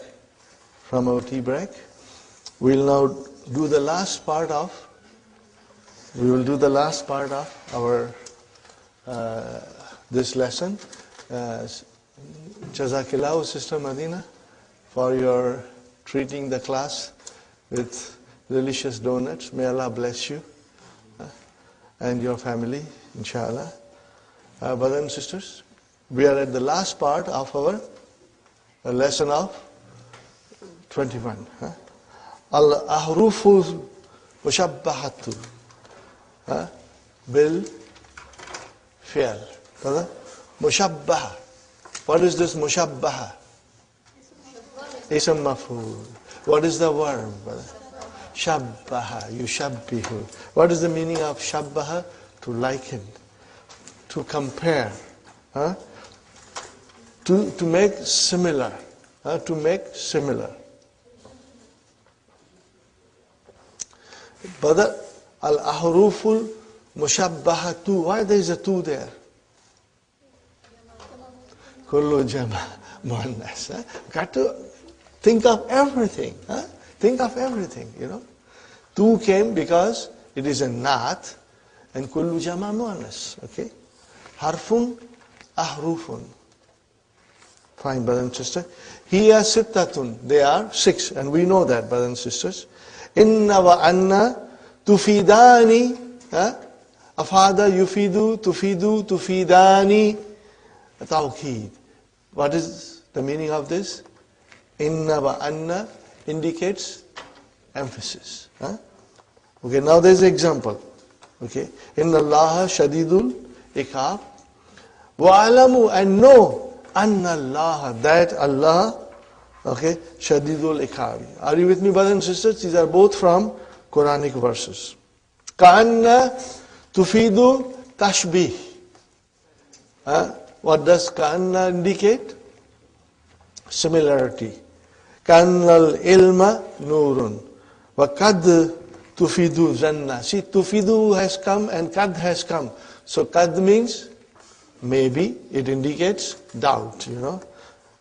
Speaker 2: from our tea break. We'll now do the last part of our this lesson. Jazakillahu, Sister Madina, for your treating the class with delicious donuts. May Allah bless you and your family, inshallah. Brothers and sisters, we are at the last part of our lesson of 21. Al-ahruful mushabbahatu bil fi'l. Mushabbaha. What is this mushabbaha? Ism maf'ul. What is the verb? Shabbaha, yushabbihu. What is the meaning of shabbaha? To liken, to compare, to make similar, to make similar. But al-ahruful mushabbahatu, why there is a two there? Kullu jama muannas. Got to think of everything. Think of everything, you know. Two came because it is a naat and kullu jama muannas. Okay? Harfun, ahrufun. Fine, brothers and sisters. Hiya sittatun. They are 6, and we know that, brothers and sisters. Inna wa anna tufidani. Afada yufidu, tufidu, tufidani. Tawqeed. What is the meaning of this? Inna wa anna indicates emphasis. Okay, now there is an example. Okay, Inna Allaha shadidul iqab. Wa alamu, and know anna Allah, that Allah, okay, shadidul iqab. Are you with me, brothers and sisters? These are both from Quranic verses. Ka'anna tufidu tashbih. What does ka'anna indicate? Similarity. Ka'annal ilma nurun. Wa kad tufidu zanna. See, tufidu has come and kad has come. So kad means maybe, it indicates doubt, you know.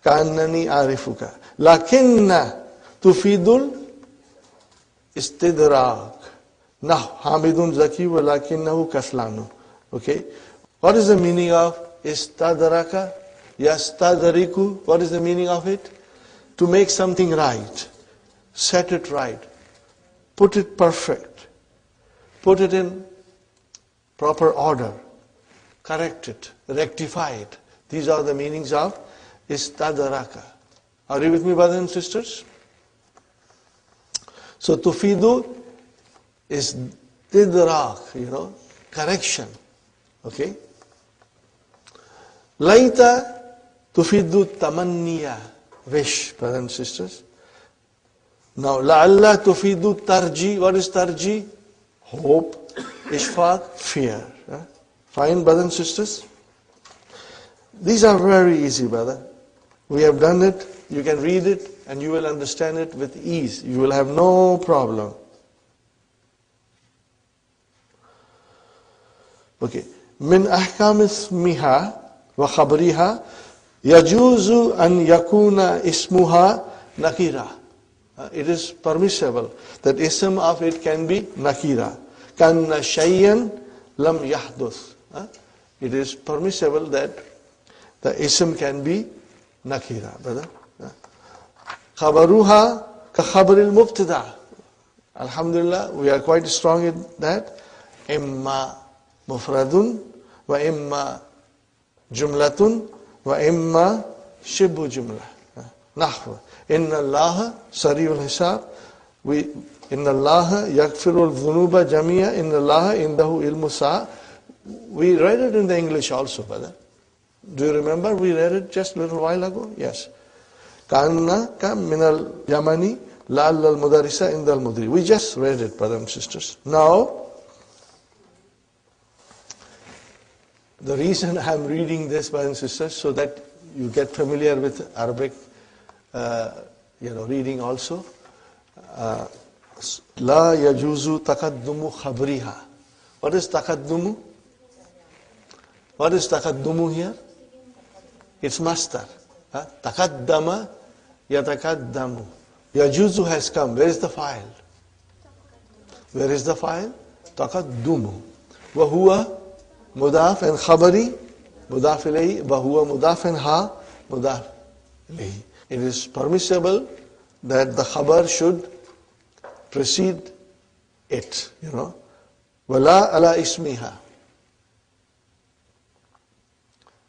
Speaker 2: Ka'annani arifuka. Lakinna tufidul istidrak. Nah, hamidun zaki wa lakinnahu kaslanu. Okay. What is the meaning of istadraka? Yastadriku. What is the meaning of it? To make something right. Set it right. Put it perfect. Put it in proper order. Correct it. Rectify it. These are the meanings of istadraka. Are you with me, brothers and sisters? So tufidu is tidrak, you know, correction. Okay? Laita tufidu tamanniya, wish, brothers and sisters. Now, la'alla tufidu tarji. What is tarji? Hope. Ishfaq, fear. Fine, brothers and sisters? These are very easy, brother. We have done it. You can read it and you will understand it with ease. You will have no problem. Okay. Min ahkam ismiha wa khabriha yajuzu an yakuna ismuha nakira. It is permissible that ism of it can be nakira. Kanna shayyan lam yahduth. It is permissible that the ism can be nakira, brother. Khabaruha ka khabaril mubtada. Alhamdulillah, we are quite strong in that. Imma mufradun wa imma jumlatun wa imma shibbu jumla. Nahwa. Inna Allaha sari'ul hisab. Inna Allaha yakfirul dhunuba jamia. Inna Allaha indahu ilmu sa'. We read it in the English also, brother. Do you remember we read it just a little while ago? Yes. Kanna ka minal yamani la'alla al-mudarisa indal mudri. We just read it, brothers and sisters. Now, the reason I'm reading this, brothers and sisters, so that you get familiar with Arabic, reading also. La yajuzu takaddumu khabriha. What is takaddumu? What is takaddumu here? It's master. Taqaddama yatakaddamu. Yajuzu has come. Where is the file? Where is the file? Taqaddumu. Wahuwa mudaf and khabari mudaf ilayhi. Wahuwa mudaf and ha mudaf ilayhi. It is permissible that the khabar should precede it, Wala ala ismiha.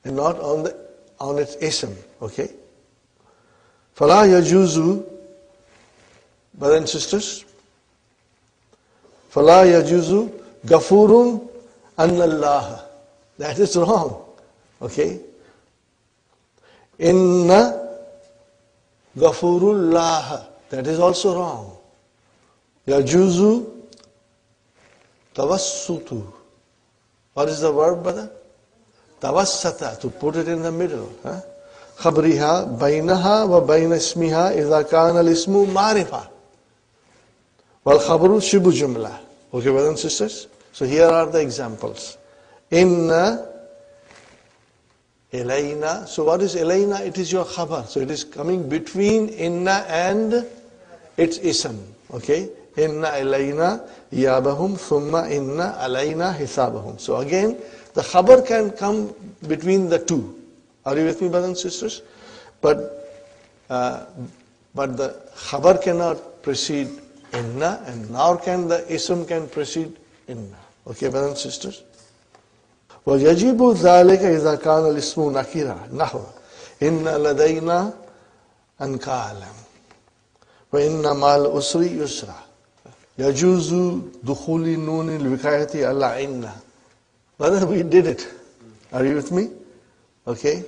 Speaker 2: And not on its ism, okay? Fala yajuzu, brothers and sisters, Fala yajuzu gafurun annallaha. That is wrong, okay? Inna gafurullah. That is also wrong. Yajuzu tawassutu. What is the verb, brother? Tawassata, to put it in the middle. Khabriha bainaha wa baina ismiha idha kana al-ismu ma'rifa. Wal khabru shibu jumla. Okay, brothers and sisters? So here are the examples. Inna ilayna. So what is ilayna? It is your khabar. So it is coming between inna and its ism. Okay? Inna ilayna yabahum thumma inna alayna hisabahum. So again, the khabar can come between the two. Are you with me, brothers and sisters? But the khabar cannot precede inna, and nor can the ism can precede inna. Okay, brothers and sisters? وَيَجِبُ ذَلِكَ إِذَا كَانَ الْإِسْمُ نَكِرًا نَحْوَ إِنَّ لَدَيْنَا أَنْكَالًا وَإِنَّ مَعَ الْأُسْرِ يُسْرًا يَجُوزُ دُخُولِ نُونِ الْوِقَايَةِ عَلَى إِنَّ. Brother, we did it. Are you with me? Okay?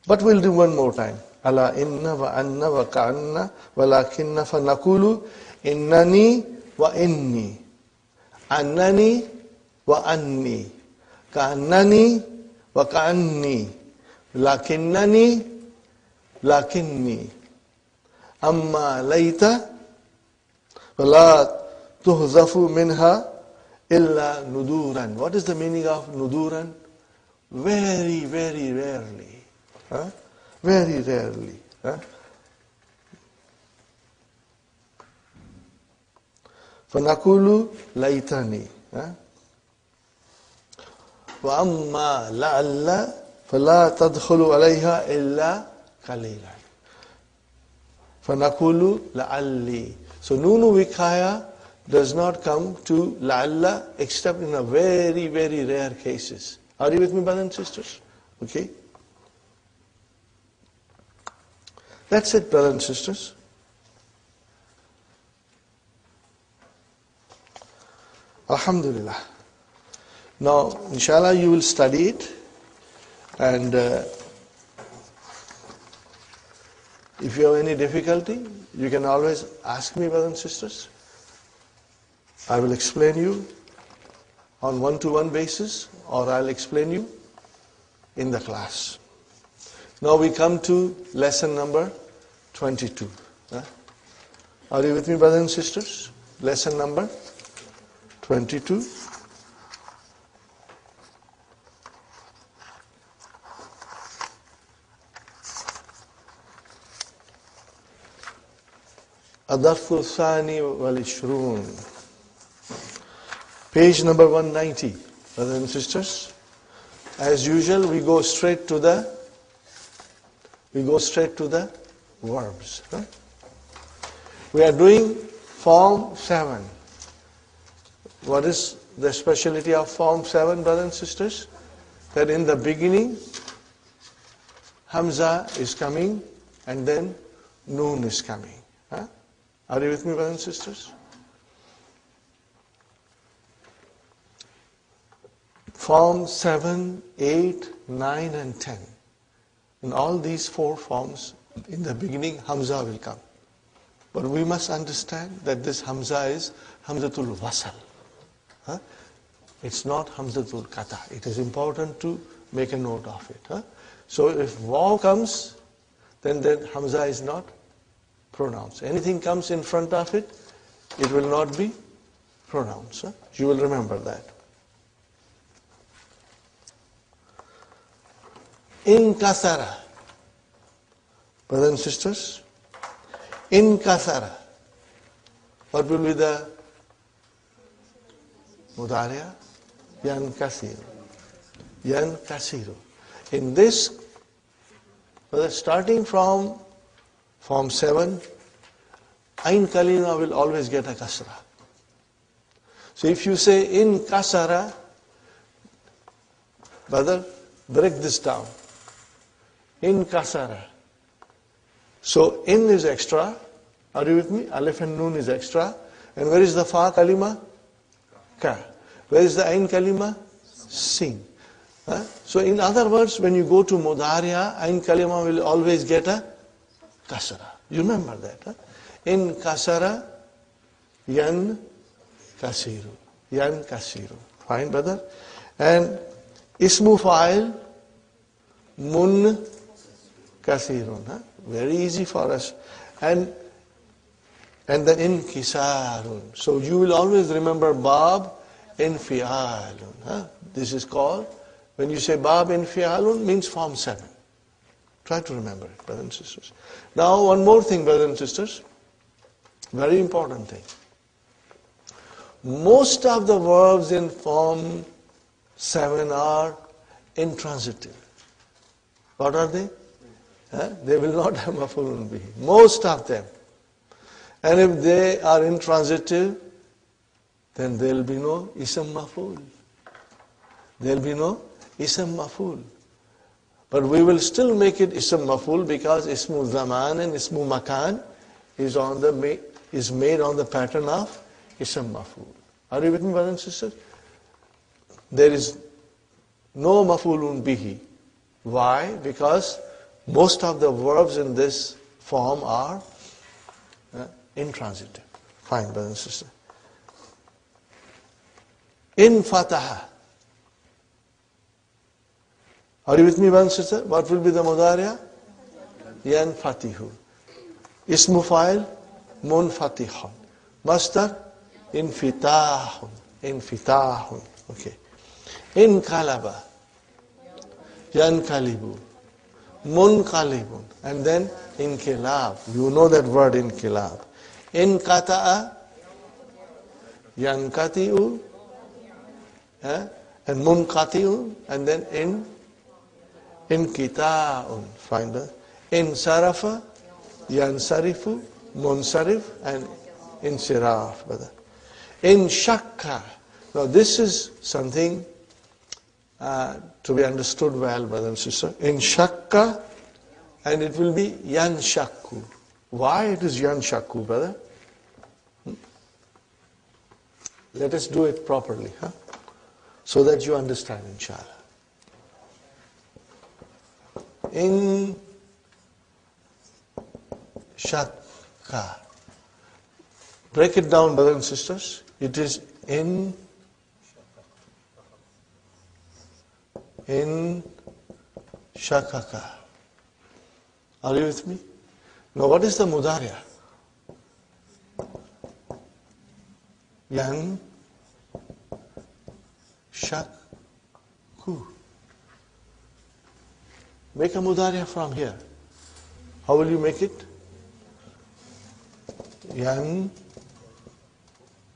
Speaker 2: But we'll do one more time. Ala inna wa anna wa ka'anna wa lakinna fa nakulu innani wa inni. Annani wa anni. Ka'annani wa ka'anni. Lakinnani lakinni. Amma layta wa la tuhzafu minha illa nuduran. What is the meaning of nuduran? Very, very rarely. Very rarely. فَنَقُولُ لَيْتَنِي وَأَمَّا لَعَلَّ فَلَا تَدْخُلُ عَلَيْهَا إِلَّا قَلِيلًا فَنَقُولُ لَعَلِّي. So Nunu Vikaya does not come to la'alla except in a very, very rare cases. Are you with me, brothers and sisters? Okay? That's it, brothers and sisters. Alhamdulillah. Now, inshallah, you will study it, and if you have any difficulty, you can always ask me, brothers and sisters. I will explain you on one-to-one basis, or I'll explain you in the class. Now we come to lesson number 22. Are you with me, brothers and sisters? Lesson number 22. الظرف الثاني والعشرون. Page number 190, brothers and sisters. As usual, we go straight to the verbs. We are doing form 7. What is the speciality of form 7, brothers and sisters? That in the beginning, Hamza is coming and then Noon is coming. Are you with me, brothers and sisters? Form 7, 8, 9 and 10. In all these 4 forms, in the beginning, Hamza will come. But we must understand that this Hamza is Hamzatul Wasal. It's not Hamzatul Qata. It is important to make a note of it. So if Waw comes, then that Hamza is not pronounced. Anything comes in front of it, it will not be pronounced. You will remember that. In kasara. Brothers and sisters, in kasara, what will be the mudariya? Yan kasiru. Yan kasiru. In this, starting from Form 7, Ain kalima will always get a kasra. So if you say in kasara, brother, break this down. In kasara. So in is extra. Are you with me? Alif and Nun is extra. And where is the fa kalima? Ka. Where is the ain kalima? Sin. So in other words, when you go to mudariya, ain kalima will always get a kasara. You remember that? In kasara, yan kasiru. Yan kasiru. Fine, brother? And ismu fa'il, mun kasirun. Very easy for us. And the inkisarun. So you will always remember bab infialun. This is called, when you say bab infialun, means Form 7. Try to remember it, brothers and sisters. Now one more thing, brothers and sisters. Very important thing. Most of the verbs in Form 7 are intransitive. What are they? They will not have maf'ulun bihi. Most of them. And if they are intransitive, then there will be no ism maf'ul. There will be no ism maf'ul. But we will still make it ism maf'ul because ismu zaman and ismu makan is made on the pattern of ism maf'ul. Are you with me, brothers and sisters? There is no maf'ulun bihi. Why? Because most of the verbs in this form are intransitive. Fine, brothers and sisters. In fataha. Are you with me, brothers and sisters? What will be the mudariya? Yan fatihu. Ismu fa'il, mun fatihun. Masdar, infitahun. Infitahun. Okay. In kalaba. Yan kalibu. Munqalibun, and then inkilab. You know that word inkilab. In kata'a, yankati'u, and munqati'u, and then in kita'un. Find that. In sarafa, yansarifu, munsarif, and in siraf. In shakka. Now this is something to be understood well, brothers and sisters. In shakka, and it will be yan shakku. Why it is yan shakku, brother? Let us do it properly, so that you understand, inshallah. In shakka. Break it down, brothers and sisters. It is in shakaka. Are you with me? Now what is the mudariya? Yan shakku. Make a mudariya from here. How will you make it? Yan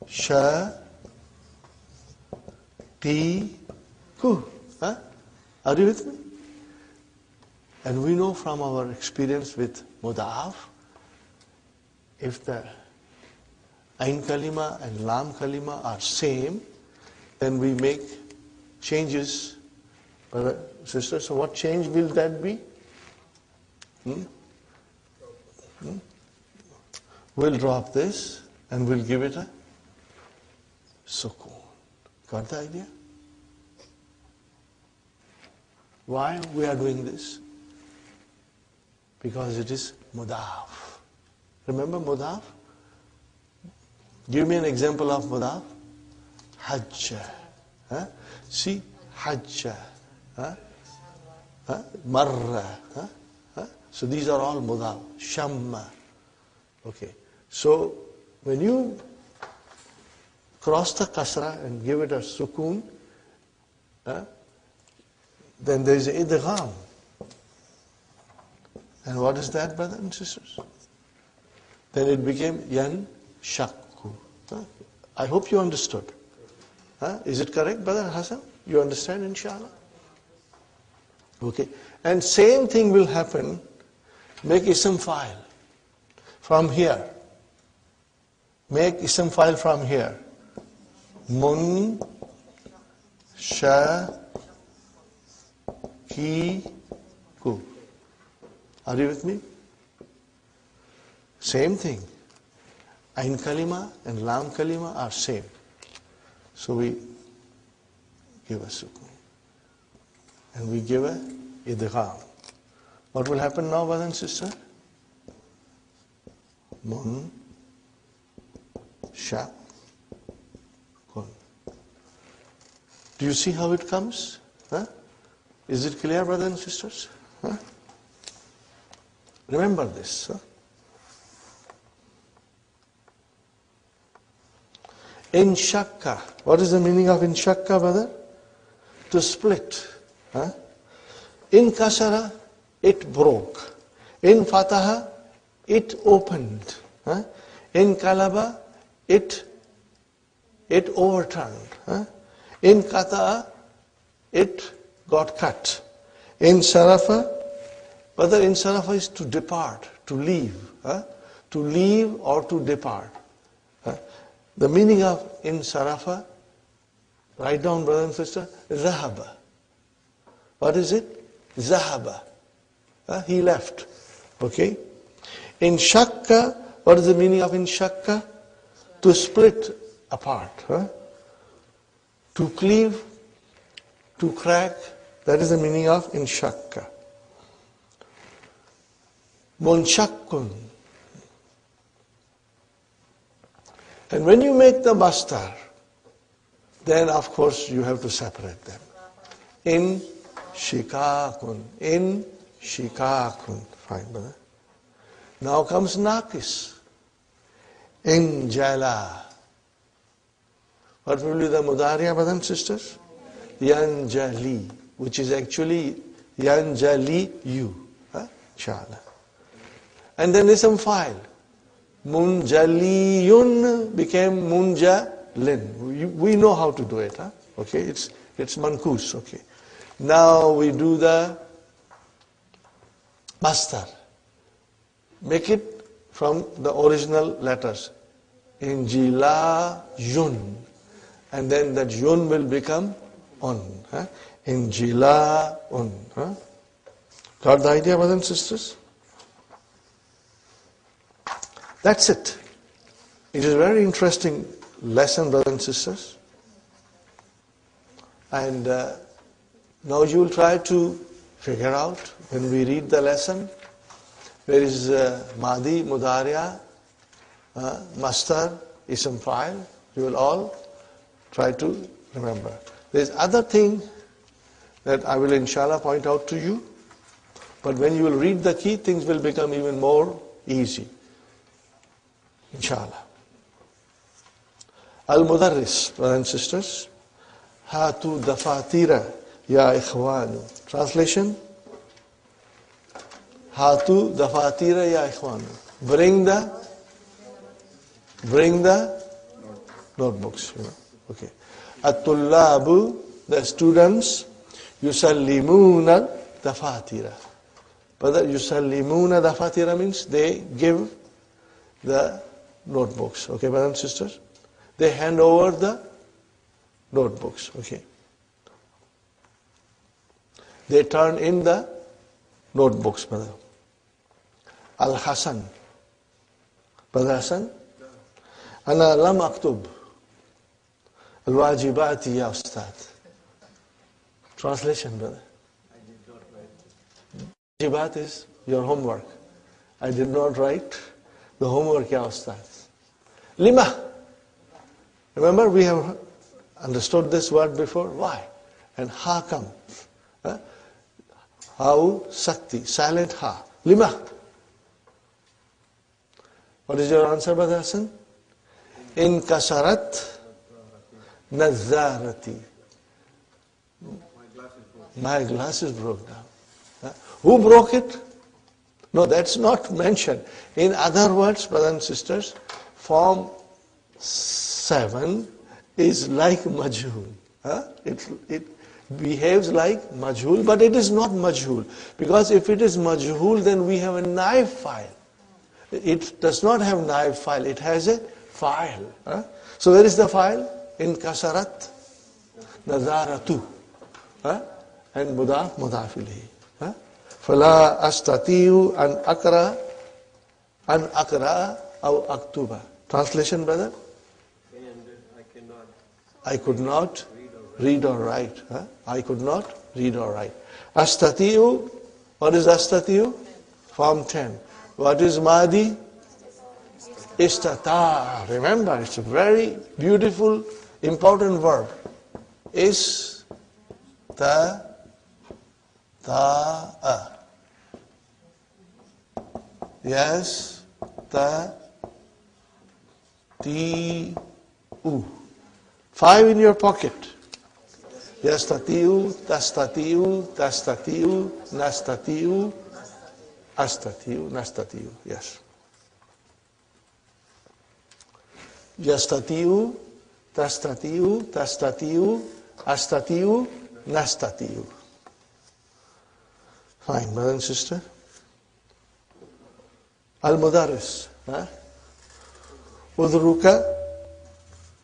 Speaker 2: shaqiku. Are you with me? And we know from our experience with mudaf, if the ain kalima and lam kalima are same, then we make changes. Brother, sister, so what change will that be? We'll drop this and we'll give it a sukun. Got the idea? Why we are doing this? Because it is mudaf. Remember mudaf? Give me an example of mudaf. Hajja. See, hajja. Marra. So these are all mudaf. Shamma. Okay. So when you cross the kasra and give it a sukun, then there is idgham. And what is that, brothers and sisters? Then it became yan shakku. I hope you understood. Is it correct, Brother Hassan? You understand, inshallah? Okay. And same thing will happen. Make ism file from here. Make ism file from here. Mun sha ki ku. Are you with me? Same thing. Ain kalima and lam kalima are same. So we give a sukun. And we give a idgham. What will happen now, brother and sister? Mun sha kun. Do you see how it comes? Is it clear, brothers and sisters? Remember this. In shakka. What is the meaning of in shakka, brother? To split. In kasara, it broke. In fataha, it opened. In kalaba, it overturned. In kata'a, it got cut. In sarafa, whether in sarafa is to depart, to leave. To leave or to depart. The meaning of in sarafa, write down, brother and sister, zahaba. What is it? Zahaba. He left. Okay? In shakka, what is the meaning of in shakka? To split apart. To cleave, to crack. That is the meaning of in shakka. Munshakkun. And when you make the mastar, then of course you have to separate them. In shikakun. In shikakun. Fine, brother. Now comes nakis. In jala. What will be the mudariya, brothers and sisters? Yanjali, which is actually yanjali you. Inshallah. And then there's some file. Munjaliyun became munjalin. We know how to do it. Okay, it's mankus. Okay. Now we do the mastar. Make it from the original letters. Injila yun. And then that yun will become on. Injila un. Got the idea, brothers and sisters? That's it. It is a very interesting lesson, brothers and sisters. And now you will try to figure out, when we read the lesson, where is Madi, Mudariya, Mastar, Ism Fa'il. You will all try to remember. There is other thing that I will inshallah point out to you. But when you will read the key, things will become even more easy. Inshallah. Al-Mudarris, brothers and sisters. Hatu dafatira ya ikhwanu. Translation. Hatu dafatira ya ikhwanu. Bring the notebooks. Okay. At-tullabu, the students, yusallimuna dafatira. But yusallimuna dafatira means they give the notebooks. Okay, brothers and sisters? They hand over the notebooks. Okay. They turn in the notebooks, brother. Al-Hasan. Brother Hasan? Ana lam aktub. Al-wajibati ya ustad. Translation, brother. Wajibat is your homework. I did not write the homework, ya ustad. Lima. Remember, we have understood this word before. Why? And ha come. How sakti, silent ha. Lima. What is your answer, Brother Hassan? In kasarat nazarati. My glasses broke down. Who broke it? No, that's not mentioned. In other words, brothers and sisters, form 7 is like majhul. It behaves like majhul, but it is not majhul. Because if it is majhul, then we have a naib file. It does not have naib file, it has a file. So where is the file? In kasarat, nazaratu, and mudaf ilayhi. Fala astati'u an akra aw aktuba. Translation, brother? I could not read or write. I could not read or write. Astati'u, what is astati'u? Form 10. What is madi? Istata. Remember, it's a very beautiful, important verb. Is-ta-ta-a. Yes, ta-ti-u. 5 in your pocket. Yastatiu, tastatiu, tastatiu, nastatiu, astatiu, nastatiu. Yes. Yastatiu, tastatiu, tastatiu, astatiu, nastatiu. Fine, brother and sister. Al-Mudaris. Udruka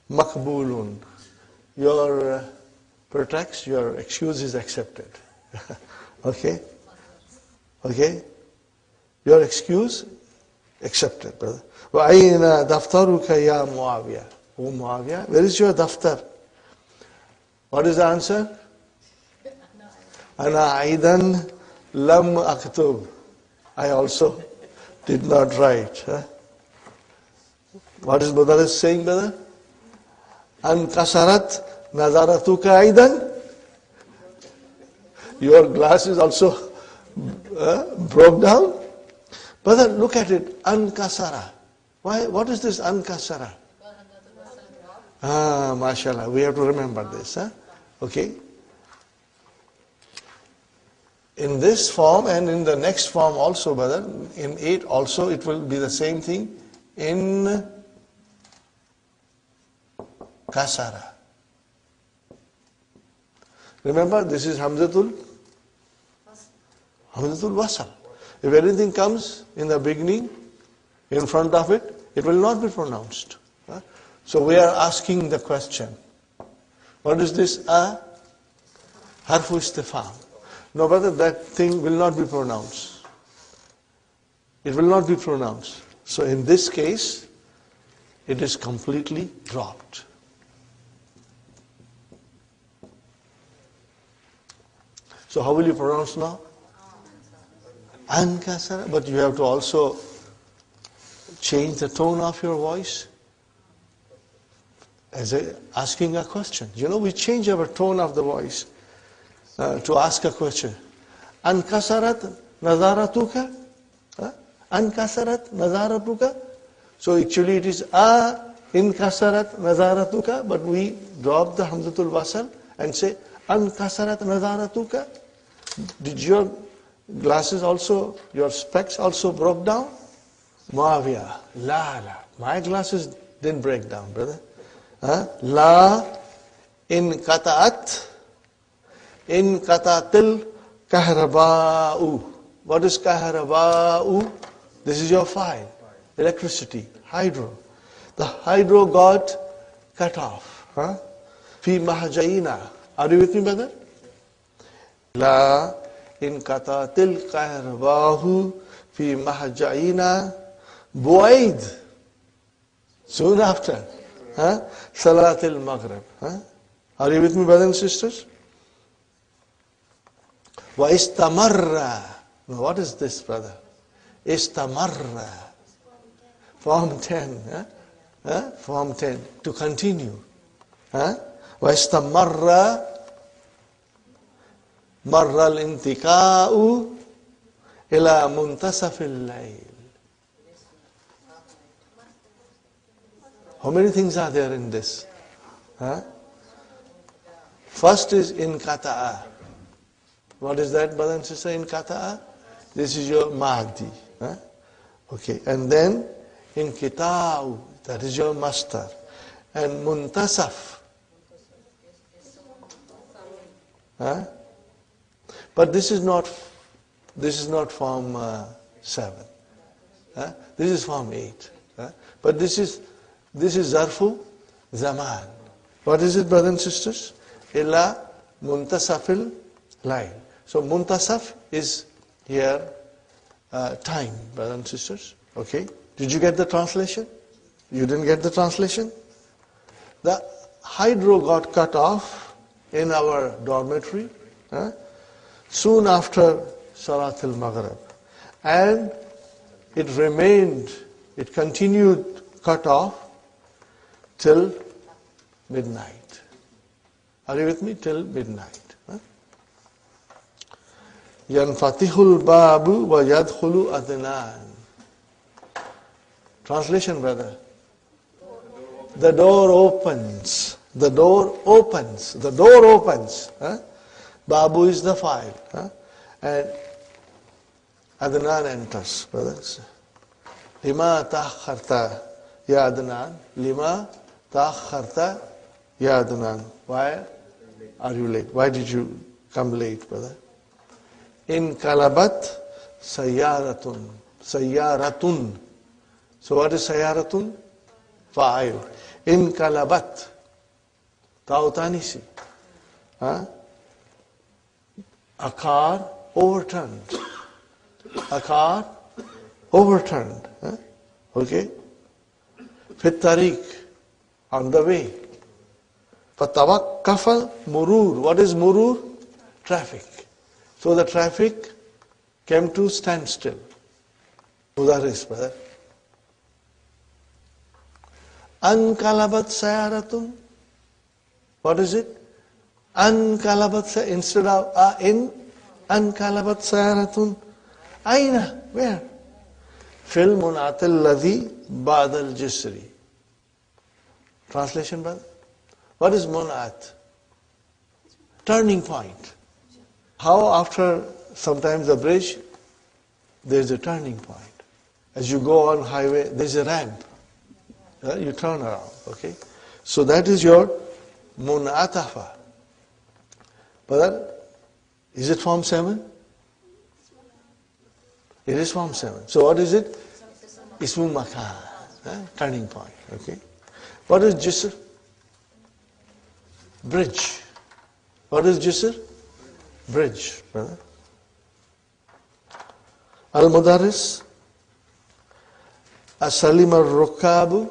Speaker 2: makbulun. Your pretext, your excuse is accepted. Okay? Okay? Your excuse accepted, brother. وَأَيْنَ دَفْتَرُكَ يَا مُعَاوِيَةَ. O Muawiyah, where is your daftar? What is the answer? أَنَا أَيْضًا لَمْ أَكْتُبْ. I also did not write. What is Mudaris saying, brother? An kasarat nazaratuka aidan. Your glass is also broke down. Brother, look at it. An kasara. Why? What is this an kasara? Mashallah. We have to remember this. Okay. In this form and in the next form also, brother, in 8 also it will be the same thing. In kasara. Remember, this is Hamzatul Wasal. If anything comes in the beginning, in front of it, it will not be pronounced. So we are asking the question. What is this? Harfu istifham. No, brother, that thing will not be pronounced. It will not be pronounced. So in this case, it is completely dropped. So how will you pronounce now? Ankasara. But you have to also change the tone of your voice as asking a question. You know, we change our tone of the voice to ask a question. Ankasarat nazaratuka? Ankasarat nazaratuka? So actually it is inkasarat nazaratuka, but we drop the hamzatul wasal and say ankasarat nazaratuka. Did your glasses also, your specs also broke down? Muawiyah, la. My glasses didn't break down, brother. La in katatil kahraba'u. What is kahraba'u? This is your file. Electricity, hydro. The hydro got cut off. Fi mahjaina. Are you with me, brother? La in katatil kahraba'u fi mahjaina bu'aid. Soon after. Salatil Maghrib. Are you with me, brothers and sisters? Wa istamarra. Now what is this, brother? Istamarra. Form 10. Form 10. To continue. Wa istamarra marra al-intika'u ila muntasafil layl. How many things are there in this? First is in kata'a. What is that, brother and sister, in kata'a? This is your Mahdi. Huh? Okay, and then in Kitau, that is your Mastar. And Muntasaf. Huh? But this is not form 7. Huh? This is form 8. Huh? But this is Zarfu Zaman. What is it, brothers and sisters? Illa Muntasafil Line. So Muntasaf is here time, brothers and sisters. Okay? Did you get the translation? You didn't get the translation? The hydro got cut off in our dormitory soon after Salat al-Maghrib. And it continued cut off till midnight. Are you with me? Till midnight. Yanfatihul babu wa yadkhulu adnan. Translation, brother. The door opens. The door opens. The door opens. Babu is the file. And Adnan enters, brothers. Lima ta'akharta ya Adnan. Lima ta'akharta ya Adnan. Why are you late? Why did you come late, brother? In kalabat sayyaratun. Sayyaratun. So what is sayyaratun? Fa'il. In kalabat. Ta'utanisi. A car overturned. A car overturned. Okay? Fit tariq. On the way. Fatawakkafal murur. What is murur? Traffic. So the traffic came to standstill. Mudaris, brother. Ankalabat sayaratun. What is it? Ankalabat instead of in. Ankalabat sayaratun. Aina. Where? Fil munatil ladhi badal jisri. Translation, brother? What is munat? Turning point. How after sometimes a bridge, there's a turning point. As you go on highway, there's a ramp. You turn around, okay? So that is your munatafa. But is it form 7? It is form 7. So what is it? Ismu makan, turning point, okay? What is jisr? Bridge. What is jisr? Bridge, brother. Al-Mudaris. As-Salim al-Rukabu.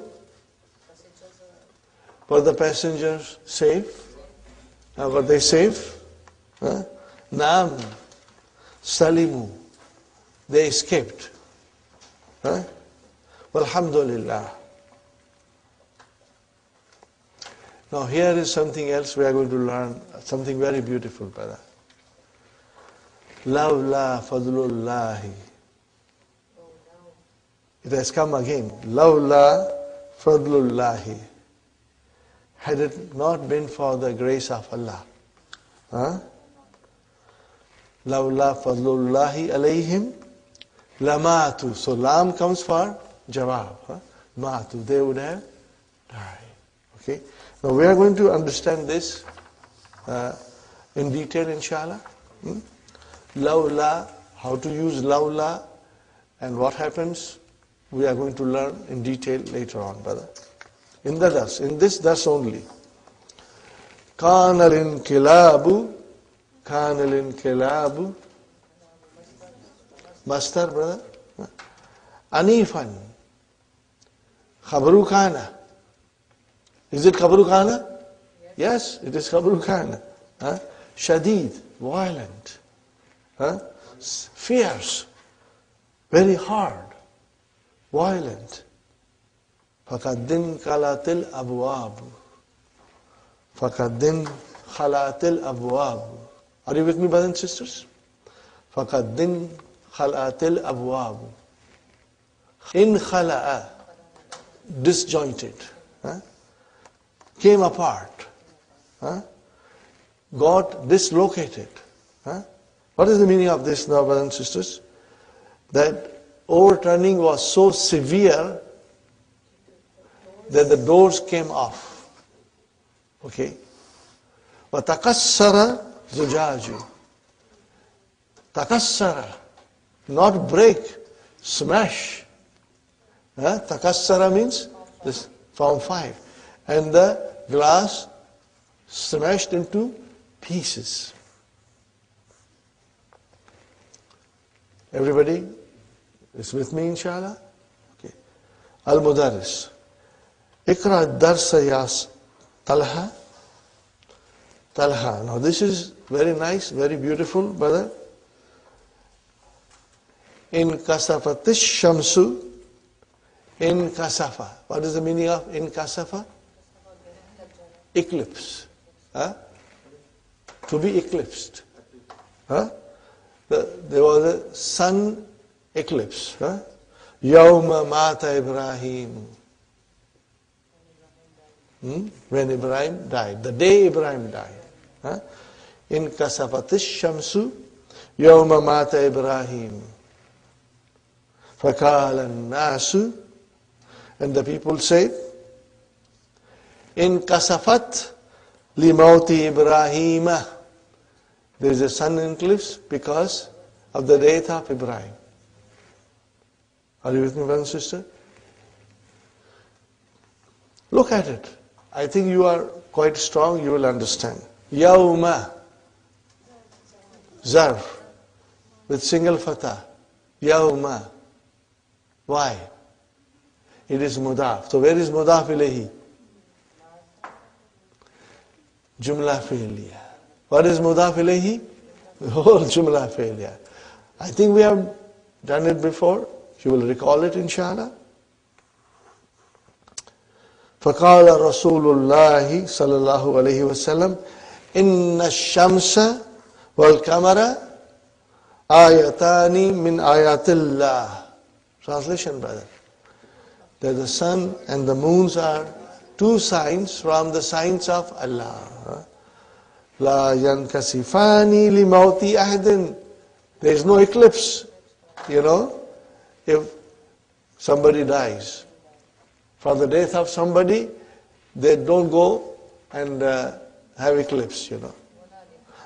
Speaker 2: Were the passengers safe? Were they safe? Naam. Salimu. They escaped. Alhamdulillah. Now here is something else we are going to learn, something very beautiful, brother. Lawla fadlullahi. It has come again. Lawla fadlullahi. Had it not been for the grace of Allah. Lawla fadlullahi alayhim lamatu. So lam comes for jawab. Matu. They would have died. Okay. Now we are going to understand this in detail, inshallah. Lawla, how to use lawla, and what happens, we are going to learn in detail later on, brother. In this dars only. Kana al-inqilabu, Mastar, brother. Anifan, khabru kana. Is it khabru kana? Yes, it is khabru kana. Shadid, violent. Fierce, very hard, violent. Fakaddin kalatil abwab. Fakaddin khalatil abwab. Are you with me, brothers and sisters? Fakaddin khalatil abwab. In khala'a, disjointed. Came apart. Got dislocated. What is the meaning of this now, brothers and sisters? that overturning was so severe that the doors came off. Okay? وَتَكَسَّرَ زُجَاجُ. Takassara, not break, smash. Takassara means this from 5. And the glass smashed into pieces. Everybody is with me, inshallah? Okay. Al-Mudarris. Ikra darsa yas Talha. Talha. Now this is very nice, very beautiful, brother. In kasafatish shamsu. In kasafa. What is the meaning of in kasafa? Eclipse. To be eclipsed. There was a sun eclipse. Yawma mata Ibrahim. When Ibrahim died. The day Ibrahim died. In kasafatish shamsu. Yawma mata Ibrahim. Fakal nasu. And the people said, in kasafat limauti Ibrahima. There is a sun eclipse because of the death of Ibrahim. Are you with me, brother and sister? Look at it. I think you are quite strong, you will understand. Yawma. Zarf. With single fatah. Yawma. Why? It is mudaf. So where is mudaf ilayhi? Jumla fi'liya. What is mudaf ilayhi? The whole jumla fi'liya. I think we have done it before. You will recall it, inshallah. فقال رسول الله صلى الله عليه وسلم إن الشمس والقمر آيتان من آيات الله. Translation, brother. That the sun and the moons are two signs from the signs of Allah. La yankasifani li mauti ahadin. There is no eclipse. If somebody dies, for the death of somebody, they don't go and have eclipse,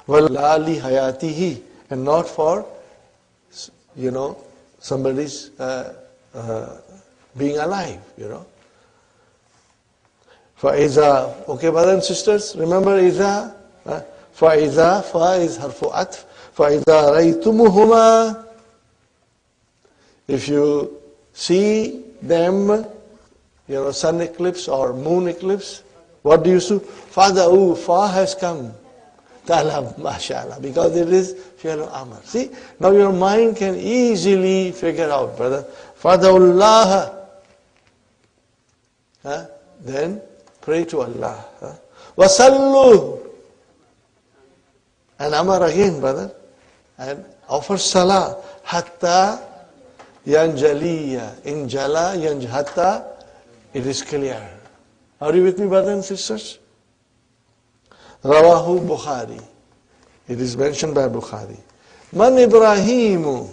Speaker 2: Well, la li hayatihi, and not for, somebody's being alive, فَإِذَا, okay, brothers and sisters, remember إِذَا? فَإِذَا, fa is harfu atf. فَإِذَا رَيْتُمُهُمَا. If you see them, sun eclipse or moon eclipse, what do you do? Fada'u, fa has come. Talab, mashallah, because it is fi'l amr. See, now your mind can easily figure out, brother. Fada'ullah. Then pray to Allah. Wasallu. And amar again, brother. And offer salah. Hatta yanjaliya. Injala, hatta it is clear. Are you with me, brothers and sisters? Rawahu Bukhari. It is mentioned by Bukhari. Man Ibrahimu.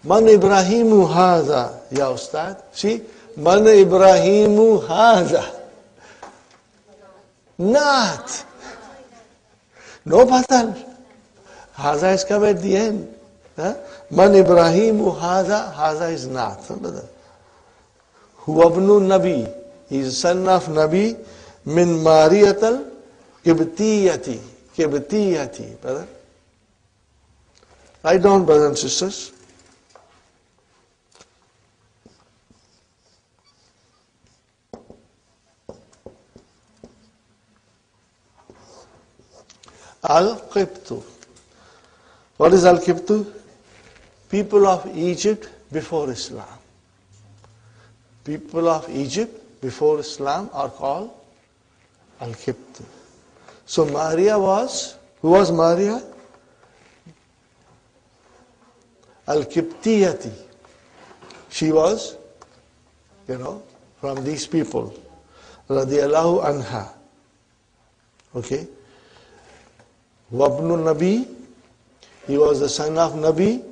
Speaker 2: Man Ibrahimu haza. Ya Ustad. See? Man Ibrahimu haza. Not. No batal. Haza is come at the end. Man Ibrahimu haza. Haza is not. Huwabnu Nabi. He is son of Nabi. Min Mariyatal Kibtiyati. Kibtiyati. Brother. Write down, brothers and sisters. Al-Qibtu. What is Al-Qibtu? People of Egypt before Islam. People of Egypt before Islam are called Al-Qibtu. So Maria was, who was Maria? Al-Qibtiyati. She was, from these people. Radiyallahu anha. Okay. Wabnu Nabi, he was the son of Nabi.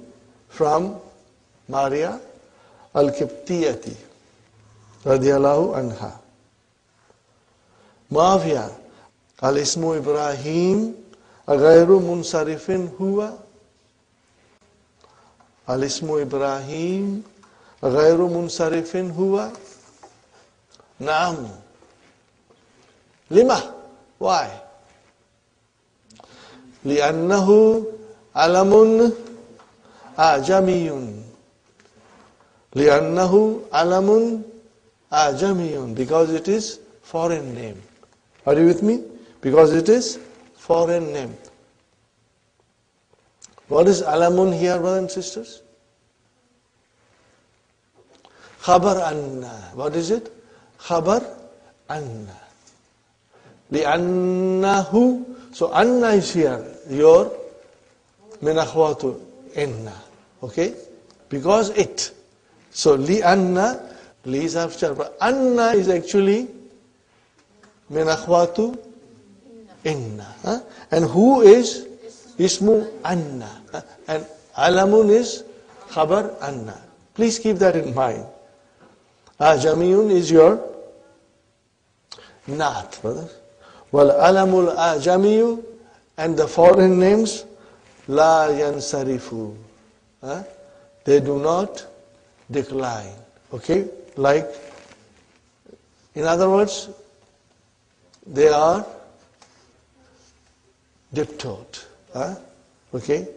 Speaker 2: from Maria al-Qibtiyati radiyallahu anha. Mafia al-ismu Ibrahim ghayru munsarifin huwa. Al-ismu Ibrahim ghayru munsarifin huwa. Naam. Lima? Why? لأنه علم أعجمي. لأنه علم أعجمي. Because it is foreign name. Are you with me? Because it is foreign name. What is alamun here, brothers and sisters? Khabar anna. What is it? Khabar anna. لأنه. So anna is here. Your min akhwatu inna. Okay? Because it. So li anna, li is after. But anna is actually min akhwatu inna. Huh? And who is ismu anna? And alamun is khabar anna. Please keep that in mind. Ajamiyun is your naat, brother. Wal alamul ajamiyu, and the foreign names la yansarifu. They do not decline. Okay? Like, in other words, they are diptote. Okay?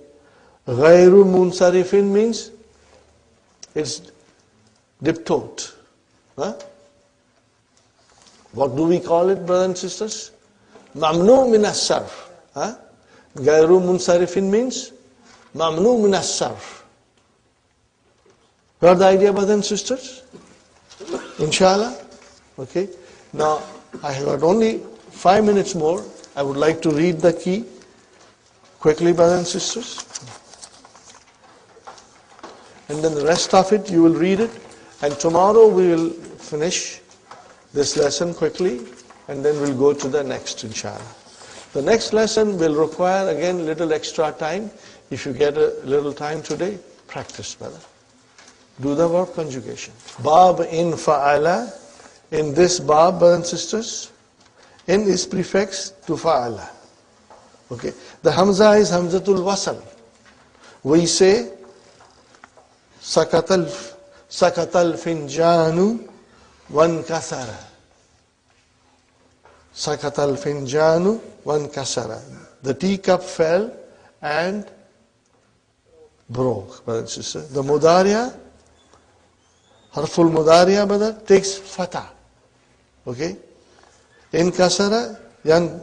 Speaker 2: Ghayru munsarifin means it's diptote. What do we call it, brothers and sisters? Mamnu min as-sarf. Ghayru munsarifin means mamnu min as-sarf. Got the idea, brothers and sisters? Inshallah? Okay. Now, I have got only 5 minutes more. I would like to read the key quickly, brothers and sisters. And then the rest of it, you will read it. And tomorrow we will finish this lesson quickly. And then we'll go to the next, inshallah. The next lesson will require, again, little extra time. If you get a little time today, practice, brother. Do the verb conjugation. Bab in fa'ala. In this bab, brothers and sisters, in is prefix to fa'ala. Okay. The hamza is hamzatul wasal. We say sakatal finjanu wan kasara. Sakatal finjanu wan kasara. The teacup fell and broke, brothers and sisters. The mudariya, harful mudariya, brother, takes fatah. Okay? In kasara, yan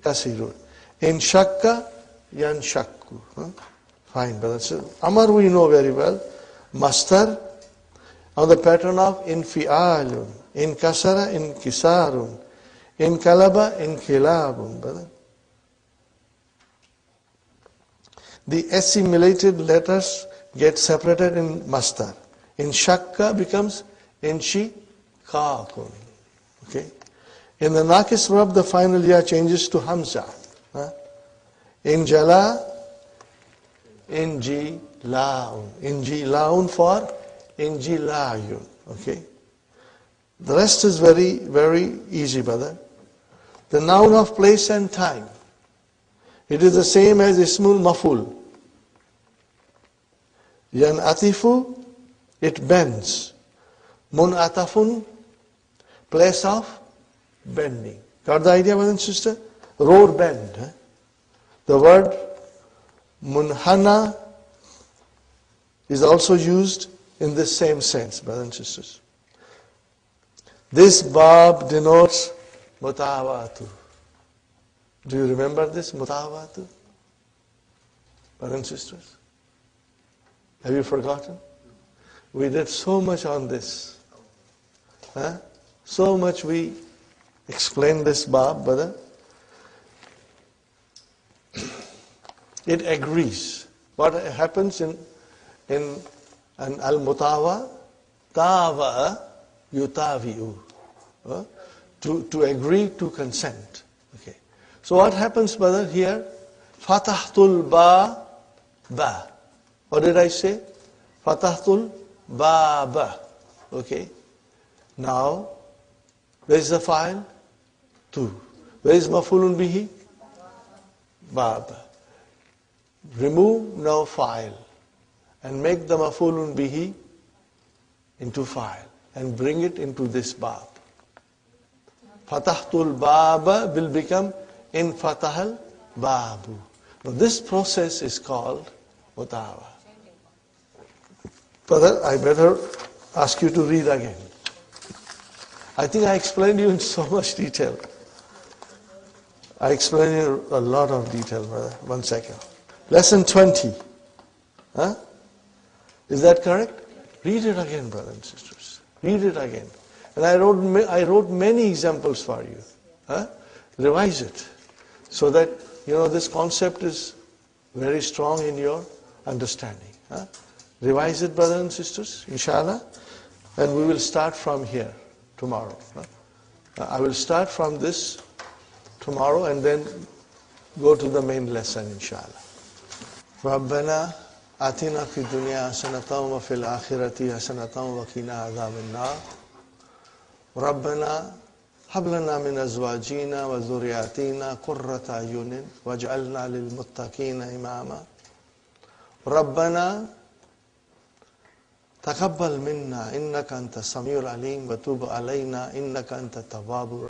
Speaker 2: kasiru. In shakka, yan shakku. Fine, brother. So, Amar we know very well. Mastar, on the pattern of infi'alun. In kasara, in kisarun. In kalaba, in kilabun, brother. The assimilated letters get separated in mastar. In shakka becomes inshi kakun. Okay? In the nakis verb, the final ya changes to hamza. In jala, inji laun. Inji laun for inji layun. Okay? The rest is very, very easy, brother. The noun of place and time. It is the same as ismul maful. Yan atifu, it bends. Mun atafun, place of bending. Got the idea, brother and sister? Road bend. The word munhana is also used in this same sense, brothers and sisters. This bab denotes mutawatu. Do you remember this, mutawatu? Brothers and sisters? Have you forgotten? We did so much on this. So much we explained this bab, brother. It agrees. What happens in an al-mutawa, tawa yutavi'u. To agree, to consent. Okay. So what happens, brother, here? Fatahtul ba. What did I say? Fatahtul Baba. Okay. Now, where is the file? Tu. Where is mafulun bihi? Baba. Remove now file and make the mafulun bihi into file and bring it into this bab. Fatahtul Baba will become in Fatahal Babu. Now this process is called Mutawa. Brother, I better ask you to read again. I think I explained you in so much detail. I explained you a lot of detail, brother. 1 second. Lesson 20. Huh? Is that correct? Read it again, brothers and sisters. Read it again. And I wrote many examples for you. Huh? Revise it so that this concept is very strong in your understanding. Huh? Revise it, brothers and sisters, inshallah. And we will start from here tomorrow. Huh? I will start from this tomorrow and then go to the main lesson, inshallah. Rabbana atina fi dunya hasanatan wa fil akhirati hasanatan wa qina adhaban nar. Rabbana hab lana min azwajina wa dhurriyyatina qurrata ayunin waj'alna lil muttaqina imama. Rabbana taqabbal minna innaka antas samiul alim wa tub alayna innaka antat tawwabur